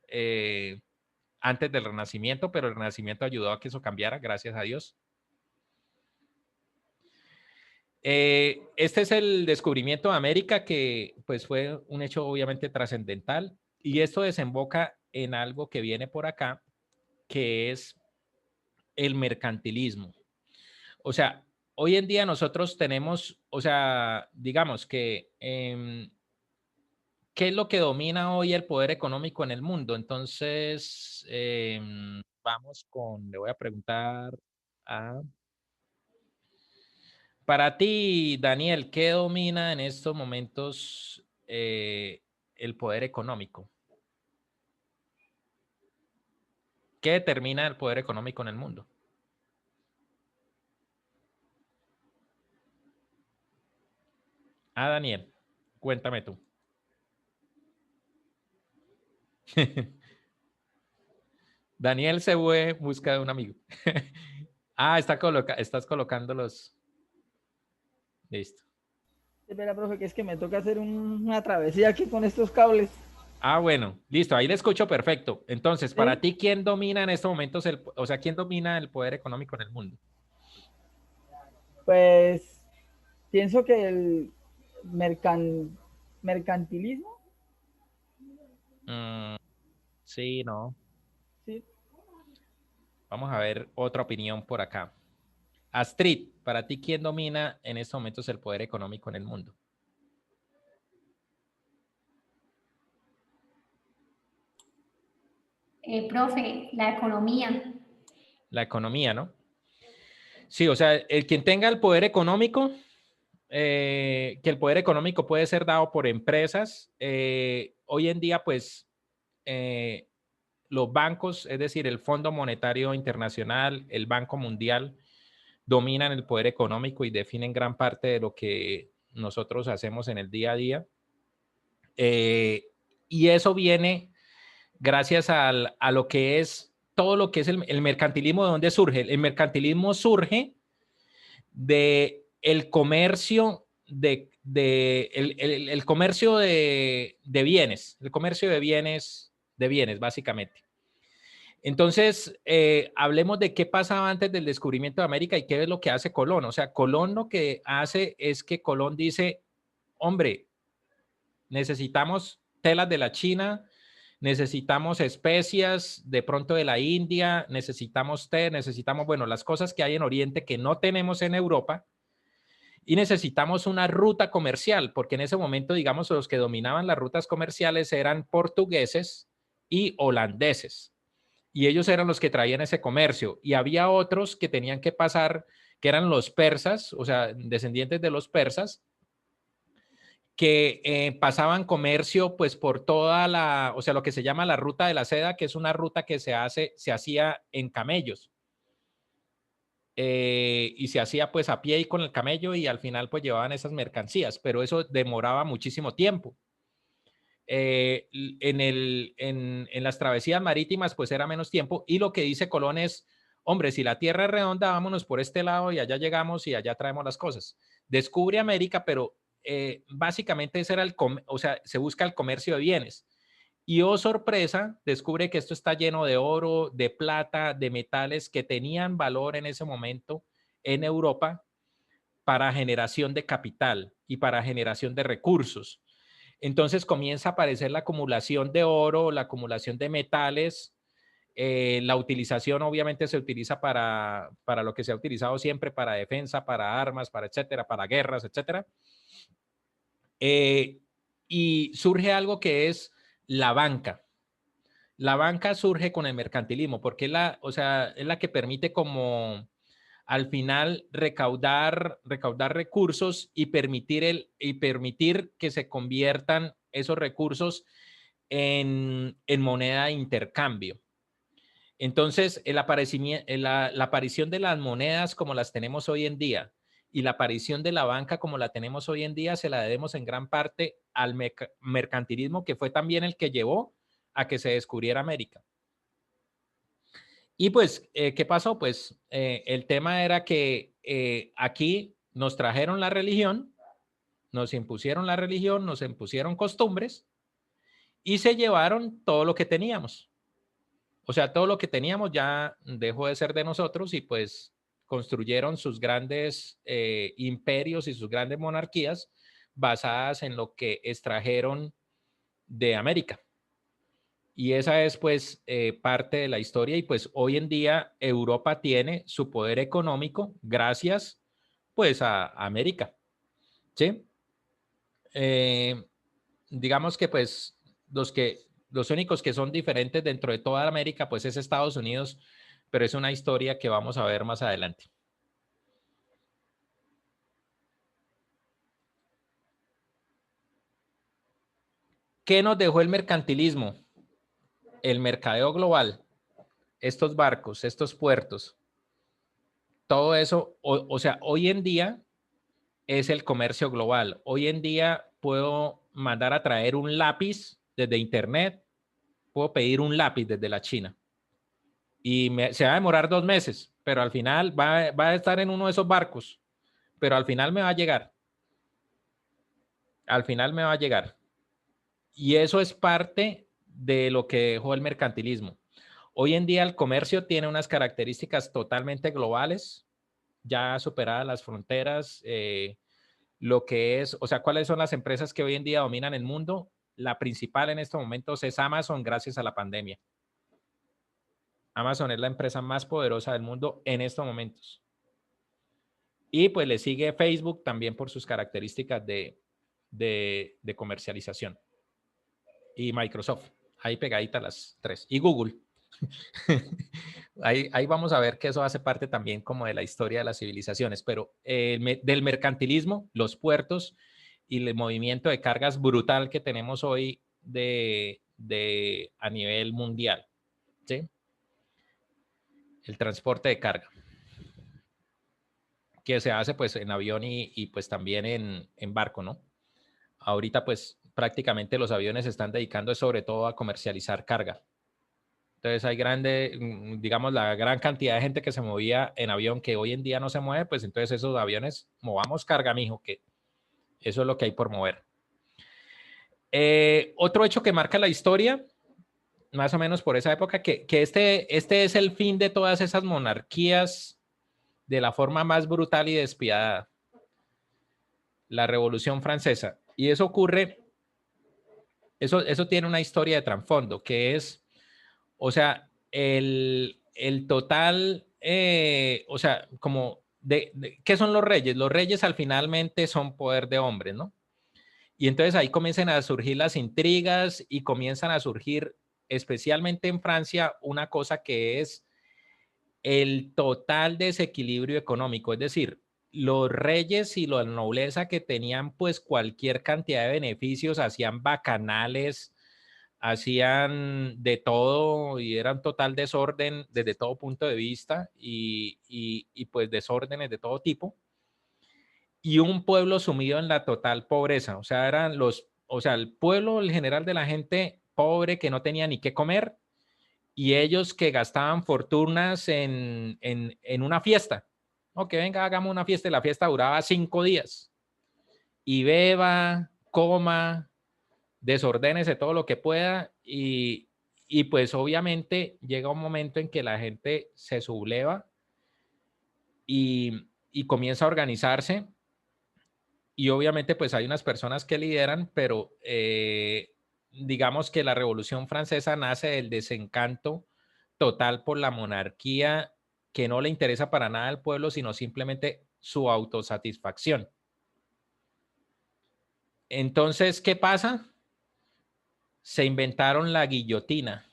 antes del Renacimiento, pero el Renacimiento ayudó a que eso cambiara, gracias a Dios. Este es el descubrimiento de América, que pues fue un hecho obviamente trascendental, y esto desemboca en algo que viene por acá, que es el mercantilismo. O sea, hoy en día nosotros tenemos, o sea, digamos que ¿qué es lo que domina hoy el poder económico en el mundo? Entonces, le voy a preguntar para ti, Daniel, ¿qué domina en estos momentos el poder económico? ¿Qué determina el poder económico en el mundo? Daniel, cuéntame tú. Daniel se fue en busca de un amigo. Estás colocando los... Listo. Espera, profe, que es que me toca hacer una travesía aquí con estos cables. Bueno, listo, ahí le escucho perfecto. Entonces, para ti, ¿quién domina en estos momentos quién domina el poder económico en el mundo? Pues pienso que el mercantilismo. Sí, no. Sí. Vamos a ver otra opinión por acá. Astrid, para ti, ¿quién domina en estos momentos el poder económico en el mundo? Profe, la economía. La economía, ¿no? Sí, o sea, el quien tenga el poder económico que el poder económico puede ser dado por empresas. Hoy en día, pues, los bancos, es decir, el Fondo Monetario Internacional, el Banco Mundial, dominan el poder económico y definen gran parte de lo que nosotros hacemos en el día a día. Y eso viene gracias a lo que es todo lo que es el mercantilismo. ¿De dónde surge? El mercantilismo surge de el comercio el comercio de bienes, el comercio de bienes, básicamente. Entonces, hablemos de qué pasaba antes del descubrimiento de América y qué es lo que hace Colón. O sea, Colón lo que hace es que Colón dice, hombre, necesitamos telas de la China, necesitamos especias de pronto de la India, necesitamos té, necesitamos, bueno, las cosas que hay en Oriente que no tenemos en Europa, y necesitamos una ruta comercial, porque en ese momento, digamos, los que dominaban las rutas comerciales eran portugueses y holandeses, y ellos eran los que traían ese comercio, y había otros que tenían que pasar, que eran los persas, o sea, descendientes de los persas, que pasaban comercio pues por toda la, o sea, lo que se llama la ruta de la seda, que es una ruta que se hacía en camellos. Y se hacía pues a pie y con el camello, y al final pues llevaban esas mercancías, pero eso demoraba muchísimo tiempo. En las travesías marítimas pues era menos tiempo, y lo que dice Colón es, hombre, si la tierra es redonda, vámonos por este lado y allá llegamos y allá traemos las cosas. Descubre América, pero básicamente ese era o sea, se busca el comercio de bienes. Y oh sorpresa, descubre que esto está lleno de oro, de plata, de metales que tenían valor en ese momento en Europa para generación de capital y para generación de recursos. Entonces comienza a aparecer la acumulación de oro, la acumulación de metales. La utilización obviamente se utiliza para lo que se ha utilizado siempre, para defensa, para armas, para etcétera, para guerras, etcétera. Y surge algo que es la banca. La banca surge con el mercantilismo, porque o sea, es la que permite como al final recaudar recursos y permitir que se conviertan esos recursos en moneda de intercambio. Entonces, la aparición de las monedas como las tenemos hoy en día y la aparición de la banca como la tenemos hoy en día se la debemos en gran parte al mercantilismo, que fue también el que llevó a que se descubriera América. Y pues, ¿qué pasó? Pues el tema era que aquí nos trajeron la religión, nos impusieron la religión, nos impusieron costumbres y se llevaron todo lo que teníamos. O sea, todo lo que teníamos ya dejó de ser de nosotros, y pues construyeron sus grandes imperios y sus grandes monarquías basadas en lo que extrajeron de América. Y esa es pues parte de la historia, y pues hoy en día Europa tiene su poder económico gracias pues a América, ¿sí? Digamos que pues los únicos que son diferentes dentro de toda América pues es Estados Unidos, pero es una historia que vamos a ver más adelante. ¿Qué nos dejó el mercantilismo? El mercadeo global, estos barcos, estos puertos, todo eso, o sea, hoy en día es el comercio global. Hoy en día puedo mandar a traer un lápiz desde internet, puedo pedir un lápiz desde la China y se va a demorar 2 meses, pero al final va a estar en uno de esos barcos, pero al final me va a llegar. Al final me va a llegar. Y eso es parte de lo que dejó el mercantilismo. Hoy en día el comercio tiene unas características totalmente globales, ya superadas las fronteras. Lo que es, o sea, ¿cuáles son las empresas que hoy en día dominan el mundo? La principal en estos momentos es Amazon, gracias a la pandemia. Amazon es la empresa más poderosa del mundo en estos momentos. Y pues le sigue Facebook también por sus características de comercialización. Y Microsoft, ahí pegadita las tres. Y Google. Ahí vamos a ver que eso hace parte también como de la historia de las civilizaciones, pero del mercantilismo, los puertos y el movimiento de cargas brutal que tenemos hoy a nivel mundial, ¿sí? El transporte de carga, que se hace pues en avión y pues también en barco, ¿no? Ahorita pues prácticamente los aviones se están dedicando sobre todo a comercializar carga. Entonces hay digamos, la gran cantidad de gente que se movía en avión que hoy en día no se mueve, pues entonces esos aviones, movamos carga, mijo, que eso es lo que hay por mover. Otro hecho que marca la historia, más o menos por esa época, que este es el fin de todas esas monarquías de la forma más brutal y despiadada. La Revolución Francesa. Y eso ocurre, eso tiene una historia de trasfondo, que es, o sea, el total, o sea, como, ¿qué son los reyes? Los reyes al finalmente son poder de hombres, ¿no? Y entonces ahí comienzan a surgir las intrigas y comienzan a surgir, especialmente en Francia, una cosa que es el total desequilibrio económico. Es decir, los reyes y la nobleza que tenían pues cualquier cantidad de beneficios, hacían bacanales, hacían de todo y eran total desorden desde todo punto de vista y pues desórdenes de todo tipo. Y un pueblo sumido en la total pobreza. O sea, el pueblo, el general de la gente pobre que no tenía ni qué comer y ellos que gastaban fortunas en una fiesta. O que venga, hagamos una fiesta y la fiesta duraba 5 días. Y beba, coma, desordénese todo lo que pueda y pues obviamente llega un momento en que la gente se subleva y comienza a organizarse y obviamente pues hay unas personas que lideran, pero digamos que la Revolución Francesa nace del desencanto total por la monarquía que no le interesa para nada al pueblo, sino simplemente su autosatisfacción. Entonces, ¿qué pasa? Se inventaron la guillotina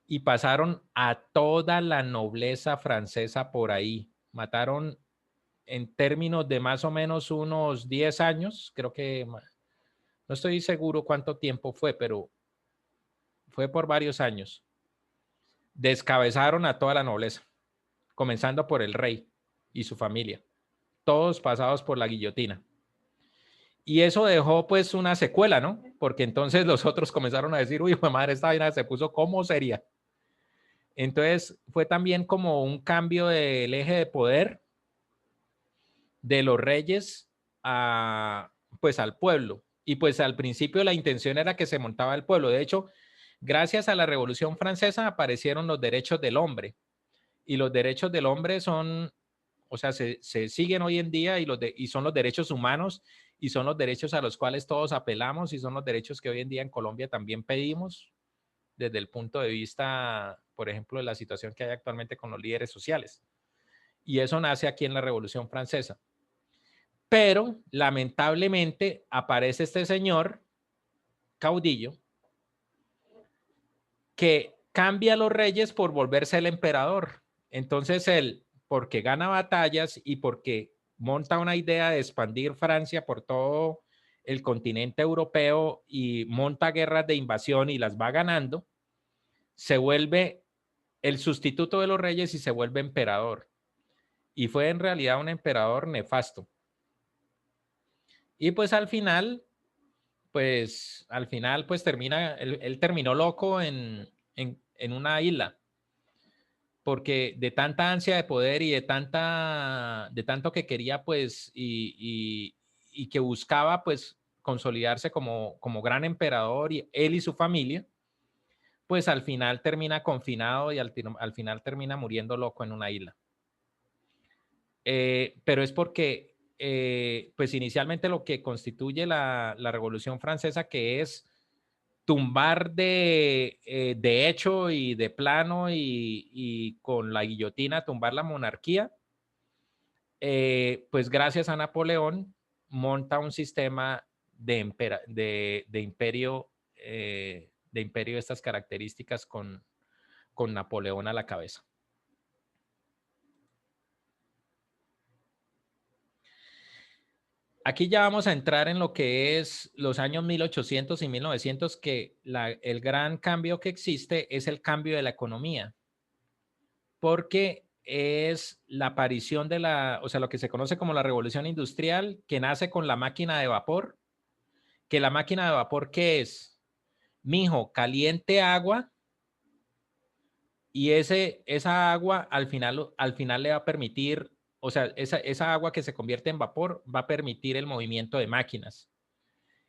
y pasaron a toda la nobleza francesa por ahí. Mataron en términos de más o menos unos 10 años, creo que no estoy seguro cuánto tiempo fue, pero fue por varios años. Descabezaron a toda la nobleza, comenzando por el rey y su familia, todos pasados por la guillotina. Y eso dejó pues una secuela, ¿no? Porque entonces los otros comenzaron a decir, uy, madre, esta vaina se puso como seria. Entonces fue también como un cambio del eje de poder de los reyes pues al pueblo. Y pues al principio la intención era que se montaba el pueblo. De hecho, gracias a la Revolución Francesa aparecieron los derechos del hombre. Y los derechos del hombre son, o sea, se siguen hoy en día y son los derechos humanos y son los derechos a los cuales todos apelamos y son los derechos que hoy en día en Colombia también pedimos desde el punto de vista, por ejemplo, de la situación que hay actualmente con los líderes sociales. Y eso nace aquí en la Revolución Francesa. Pero lamentablemente aparece este señor caudillo que cambia a los reyes por volverse el emperador. Entonces él, porque gana batallas y porque monta una idea de expandir Francia por todo el continente europeo y monta guerras de invasión y las va ganando, se vuelve el sustituto de los reyes y se vuelve emperador. Y fue en realidad un emperador nefasto. Y pues al final, pues termina, él terminó loco en una isla, porque de tanta ansia de poder y de tanto que quería, pues, y que buscaba, pues, consolidarse como gran emperador, y él y su familia, pues al final termina confinado y al final termina muriendo loco en una isla. Pero es porque, pues inicialmente lo que constituye la Revolución Francesa, que es tumbar de hecho y de plano y con la guillotina tumbar la monarquía, pues gracias a Napoleón monta un sistema de imperio de estas características con con Napoleón a la cabeza. Aquí ya vamos a entrar en lo que es los años 1800 y 1900, que el gran cambio que existe es el cambio de la economía, porque es la aparición de o sea, lo que se conoce como la revolución industrial, que nace con la máquina de vapor, que la máquina de vapor, ¿qué es? Mijo, caliente agua y esa agua al final le va a permitir, o sea, esa agua que se convierte en vapor va a permitir el movimiento de máquinas.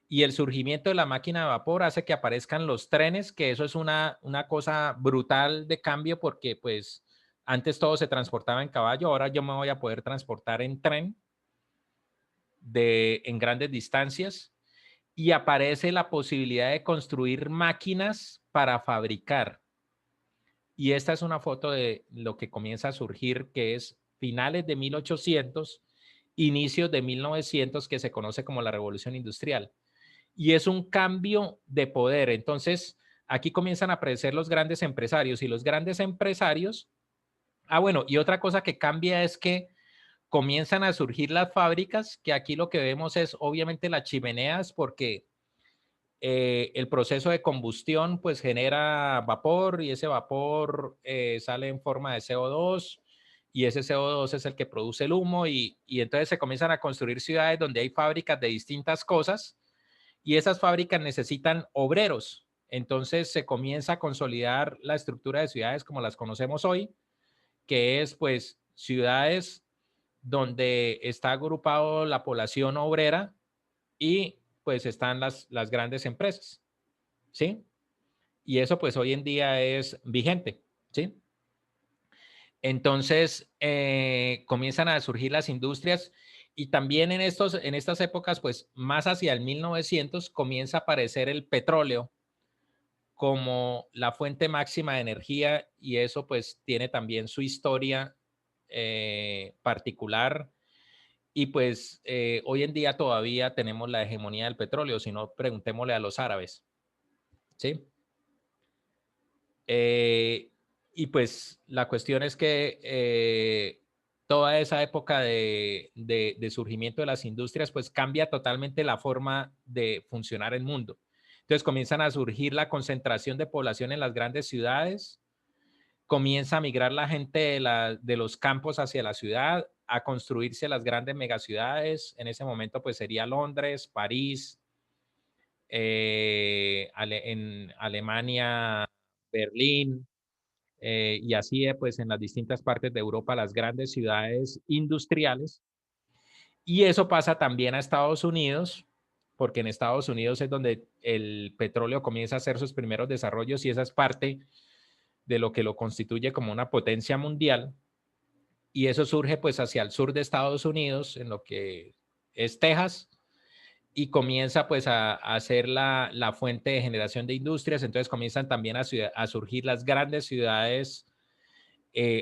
Y el surgimiento de la máquina de vapor hace que aparezcan los trenes, que eso es una cosa brutal de cambio, porque pues antes todo se transportaba en caballo, ahora yo me voy a poder transportar en tren en grandes distancias, y aparece la posibilidad de construir máquinas para fabricar. Y esta es una foto de lo que comienza a surgir, que es finales de 1800, inicios de 1900, que se conoce como la Revolución Industrial. Y es un cambio de poder. Entonces, aquí comienzan a aparecer los grandes empresarios, y los grandes empresarios... bueno, y otra cosa que cambia es que comienzan a surgir las fábricas, que aquí lo que vemos es obviamente las chimeneas, porque el proceso de combustión pues genera vapor, y ese vapor sale en forma de CO2, y ese CO2 es el que produce el humo, y entonces se comienzan a construir ciudades donde hay fábricas de distintas cosas, y esas fábricas necesitan obreros. Entonces se comienza a consolidar la estructura de ciudades como las conocemos hoy, que es pues ciudades donde está agrupado la población obrera, y pues están las grandes empresas, ¿sí? Y eso pues hoy en día es vigente, ¿sí? Entonces comienzan a surgir las industrias, y también en estas épocas, pues más hacia el 1900, comienza a aparecer el petróleo como la fuente máxima de energía, y eso pues tiene también su historia particular. Y pues hoy en día todavía tenemos la hegemonía del petróleo, si no, preguntémosle a los árabes, ¿sí? Y pues la cuestión es que toda esa época de surgimiento de las industrias pues cambia totalmente la forma de funcionar el mundo. Entonces comienzan a surgir la concentración de población en las grandes ciudades, comienza a migrar la gente de los campos hacia la ciudad, a construirse las grandes megaciudades. En ese momento pues sería Londres, París, en Alemania, Berlín, y así pues en las distintas partes de Europa, las grandes ciudades industriales. Y eso pasa también a Estados Unidos, porque en Estados Unidos es donde el petróleo comienza a hacer sus primeros desarrollos, y esa es parte de lo que lo constituye como una potencia mundial. Y eso surge pues hacia el sur de Estados Unidos, en lo que es Texas, y comienza pues a ser la fuente de generación de industrias. Entonces comienzan también a surgir las grandes ciudades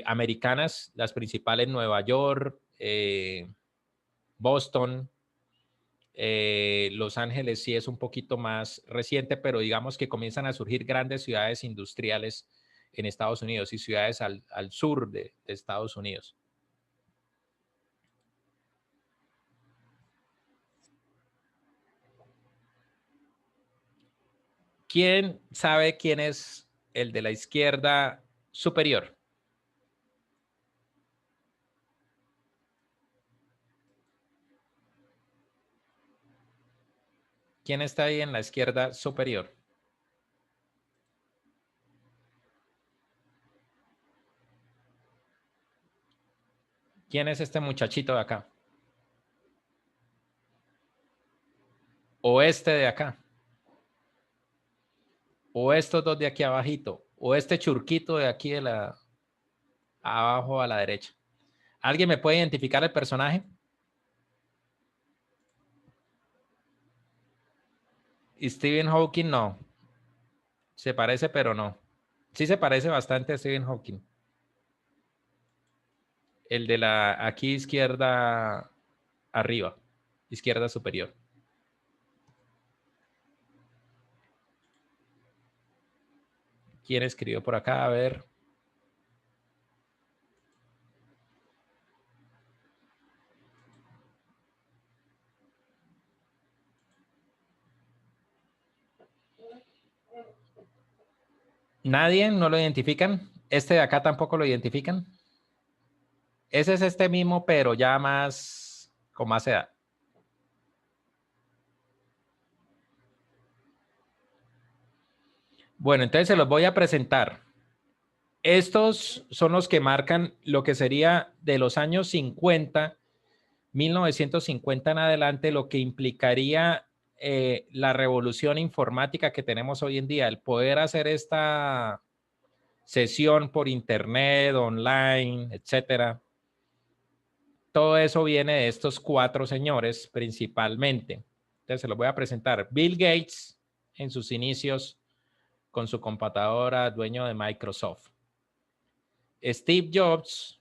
americanas, las principales: Nueva York, Boston, Los Ángeles sí es un poquito más reciente, pero digamos que comienzan a surgir grandes ciudades industriales en Estados Unidos, y ciudades al sur de Estados Unidos. ¿Quién sabe quién es el de la izquierda superior? ¿Quién está ahí en la izquierda superior? ¿Quién es este muchachito de acá? O este de acá. O estos dos de aquí abajito. O este churquito de aquí abajo a la derecha. ¿Alguien me puede identificar el personaje? Stephen Hawking no. Se parece, pero no. Sí se parece bastante a Stephen Hawking. El de la aquí izquierda arriba. Izquierda superior. ¿Quién escribió por acá? A ver. ¿Nadie? ¿No lo identifican? ¿Este de acá tampoco lo identifican? Ese es este mismo, pero ya más, con más edad. Bueno, entonces se los voy a presentar. Estos son los que marcan lo que sería de los años 50, 1950 en adelante, lo que implicaría la revolución informática que tenemos hoy en día, el poder hacer esta sesión por internet, online, etcétera. Todo eso viene de estos 4 señores principalmente. Entonces se los voy a presentar. Bill Gates en sus inicios con su computadora, dueño de Microsoft. Steve Jobs,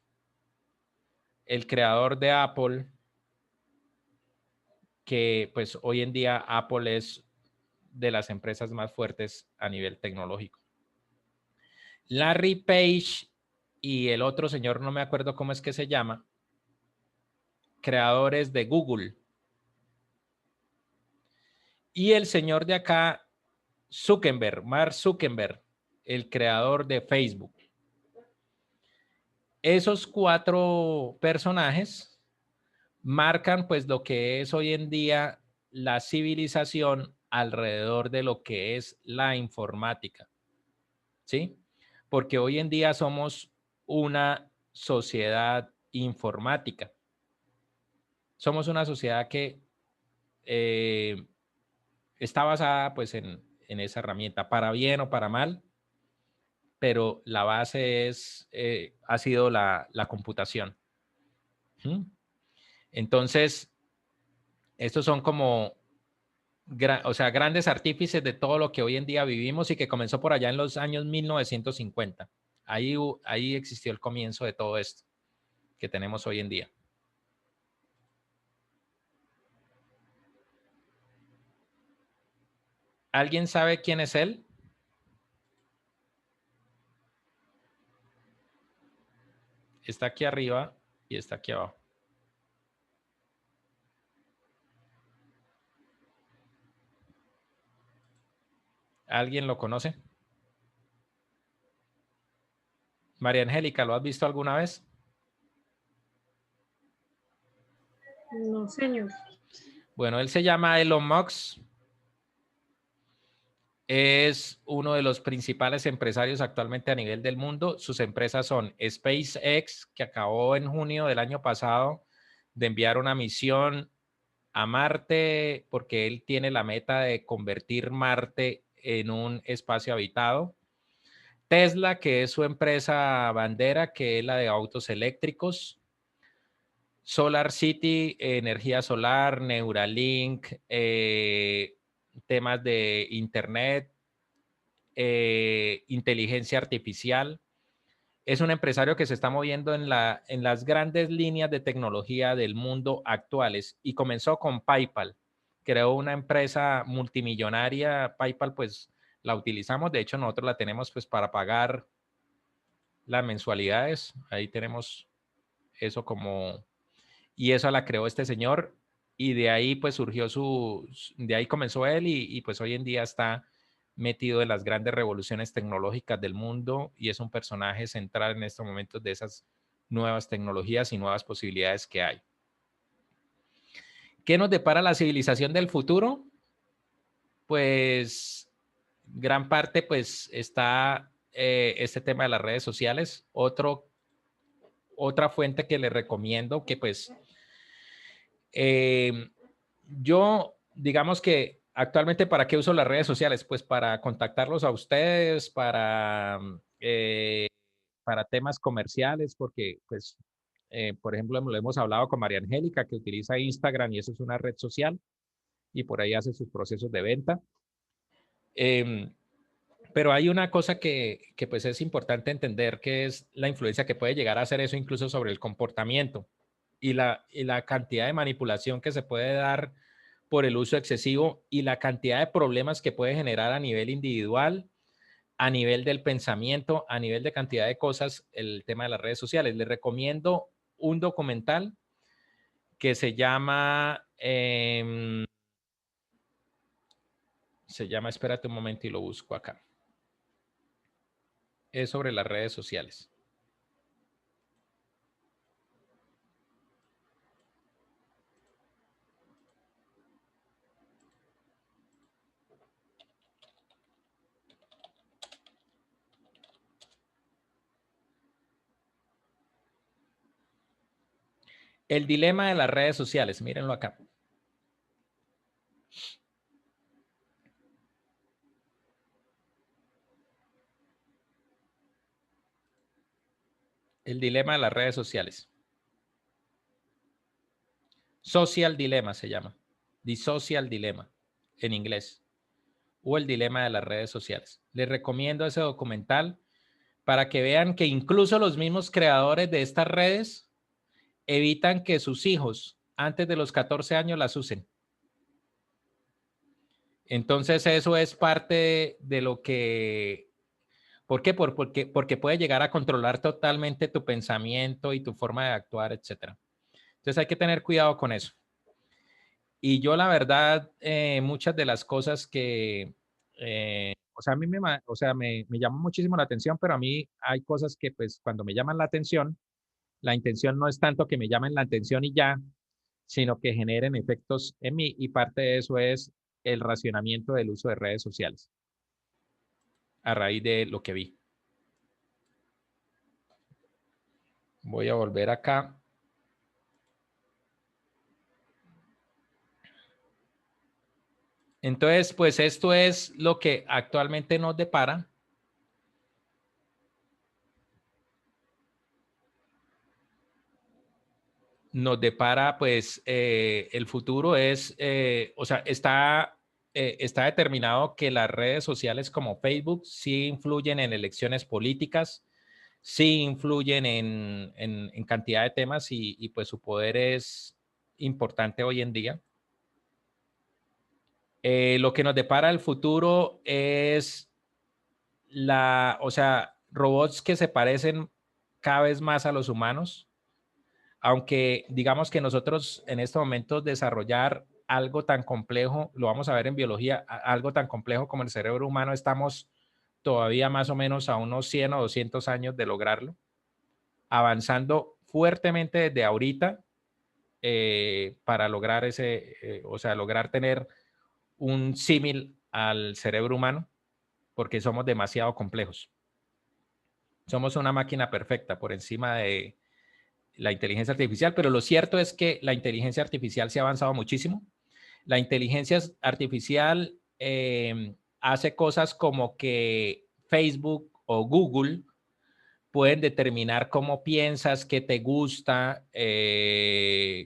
el creador de Apple, que pues hoy en día Apple es de las empresas más fuertes a nivel tecnológico. Larry Page y el otro señor, no me acuerdo cómo es que se llama, creadores de Google. Y el señor de acá, Zuckerberg, Mark Zuckerberg, el creador de Facebook. Esos 4 personajes marcan pues lo que es hoy en día la civilización alrededor de lo que es la informática, ¿sí? Porque hoy en día somos una sociedad informática. Somos una sociedad que está basada pues en esa herramienta, para bien o para mal, pero la base es, ha sido la computación. ¿Mm? Entonces, estos son como, o sea, grandes artífices de todo lo que hoy en día vivimos y que comenzó por allá en los años 1950. Ahí existió el comienzo de todo esto que tenemos hoy en día. ¿Alguien sabe quién es él? Está aquí arriba y está aquí abajo. ¿Alguien lo conoce? María Angélica, ¿lo has visto alguna vez? No, señor. Bueno, él se llama Elon Musk. Es uno de los principales empresarios actualmente a nivel del mundo. Sus empresas son SpaceX, que acabó en junio del año pasado de enviar una misión a Marte, porque él tiene la meta de convertir Marte en un espacio habitado. Tesla, que es su empresa bandera, que es la de autos eléctricos. Solar City, energía solar, Neuralink, temas de internet, inteligencia artificial. Es un empresario que se está moviendo en las grandes líneas de tecnología del mundo actuales y comenzó con PayPal. Creó una empresa multimillonaria. PayPal pues la utilizamos, de hecho nosotros la tenemos pues para pagar las mensualidades. Ahí tenemos eso como... Y eso la creó este señor y de ahí pues surgió de ahí comenzó él y pues hoy en día está metido en las grandes revoluciones tecnológicas del mundo y es un personaje central en estos momentos de esas nuevas tecnologías y nuevas posibilidades que hay. ¿Qué nos depara la civilización del futuro? Pues gran parte pues está este tema de las redes sociales. Otra fuente que les recomiendo que pues yo digamos que actualmente, ¿para qué uso las redes sociales? Pues para contactarlos a ustedes, para temas comerciales, porque, pues, por ejemplo, lo hemos hablado con María Angélica, que utiliza Instagram y eso es una red social, y por ahí hace sus procesos de venta. Pero hay una cosa que pues es importante entender, que es la influencia que puede llegar a hacer eso incluso sobre el comportamiento y la cantidad de manipulación que se puede dar por el uso excesivo y la cantidad de problemas que puede generar a nivel individual, a nivel del pensamiento, a nivel de cantidad de cosas, el tema de las redes sociales. Les recomiendo un documental que se llama Se llama, espérate un momento y lo busco acá. Es sobre las redes sociales. El dilema de las redes sociales, mírenlo acá. El dilema de las redes sociales. Social Dilemma se llama. The Social Dilemma en inglés. O el dilema de las redes sociales. Les recomiendo ese documental para que vean que incluso los mismos creadores de estas redes evitan que sus hijos antes de los 14 años las usen. Entonces eso es parte de lo que... ¿Por qué? Porque puede llegar a controlar totalmente tu pensamiento y tu forma de actuar, etc. Entonces hay que tener cuidado con eso. Y yo la verdad, muchas de las cosas que... o sea, a mí me llama muchísimo la atención, pero a mí hay cosas que pues cuando me llaman la atención, la intención no es tanto que me llamen la atención y ya, sino que generen efectos en mí y parte de eso es el racionamiento del uso de redes sociales a raíz de lo que vi. Voy a volver acá. Entonces, pues esto es lo que actualmente nos depara. Nos depara, pues, el futuro es, o sea, está determinado que las redes sociales como Facebook sí influyen en elecciones políticas, sí influyen en cantidad de temas y pues su poder es importante hoy en día. Lo que nos depara el futuro es o sea, robots que se parecen cada vez más a los humanos, aunque digamos que nosotros en este momento desarrollar algo tan complejo, lo vamos a ver en biología, algo tan complejo como el cerebro humano, estamos todavía más o menos a unos 100 o 200 años de lograrlo, avanzando fuertemente desde ahorita para lograr o sea, lograr tener un símil al cerebro humano, porque somos demasiado complejos. Somos una máquina perfecta por encima de la inteligencia artificial, pero lo cierto es que la inteligencia artificial se ha avanzado muchísimo. La inteligencia artificial hace cosas como que Facebook o Google pueden determinar cómo piensas, qué te gusta,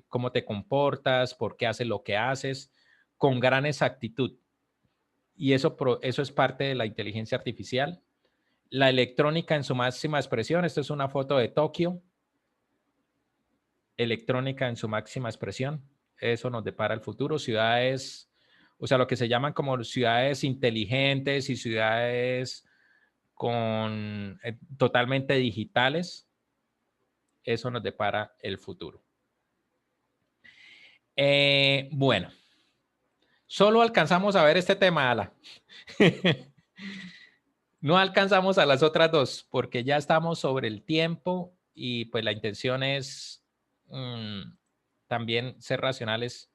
cómo te comportas, por qué haces lo que haces, con gran exactitud. Y eso es parte de la inteligencia artificial. La electrónica en su máxima expresión. Esta es una foto de Tokio. Electrónica en su máxima expresión. Eso nos depara el futuro. Ciudades, o sea, lo que se llaman como ciudades inteligentes y ciudades totalmente digitales. Eso nos depara el futuro. Bueno, solo alcanzamos a ver este tema, Ala. No alcanzamos a las otras dos porque ya estamos sobre el tiempo y pues la intención es también ser racionales.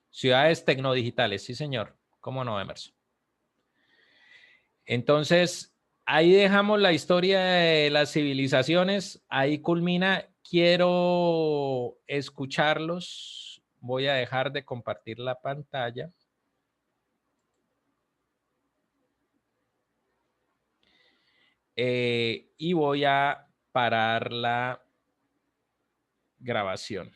Ciudades tecnodigitales, sí señor, cómo no, Emerson. Entonces, ahí dejamos la historia de las civilizaciones, ahí culmina. Quiero escucharlos. Voy a dejar de compartir la pantalla. Y voy a parar la grabación.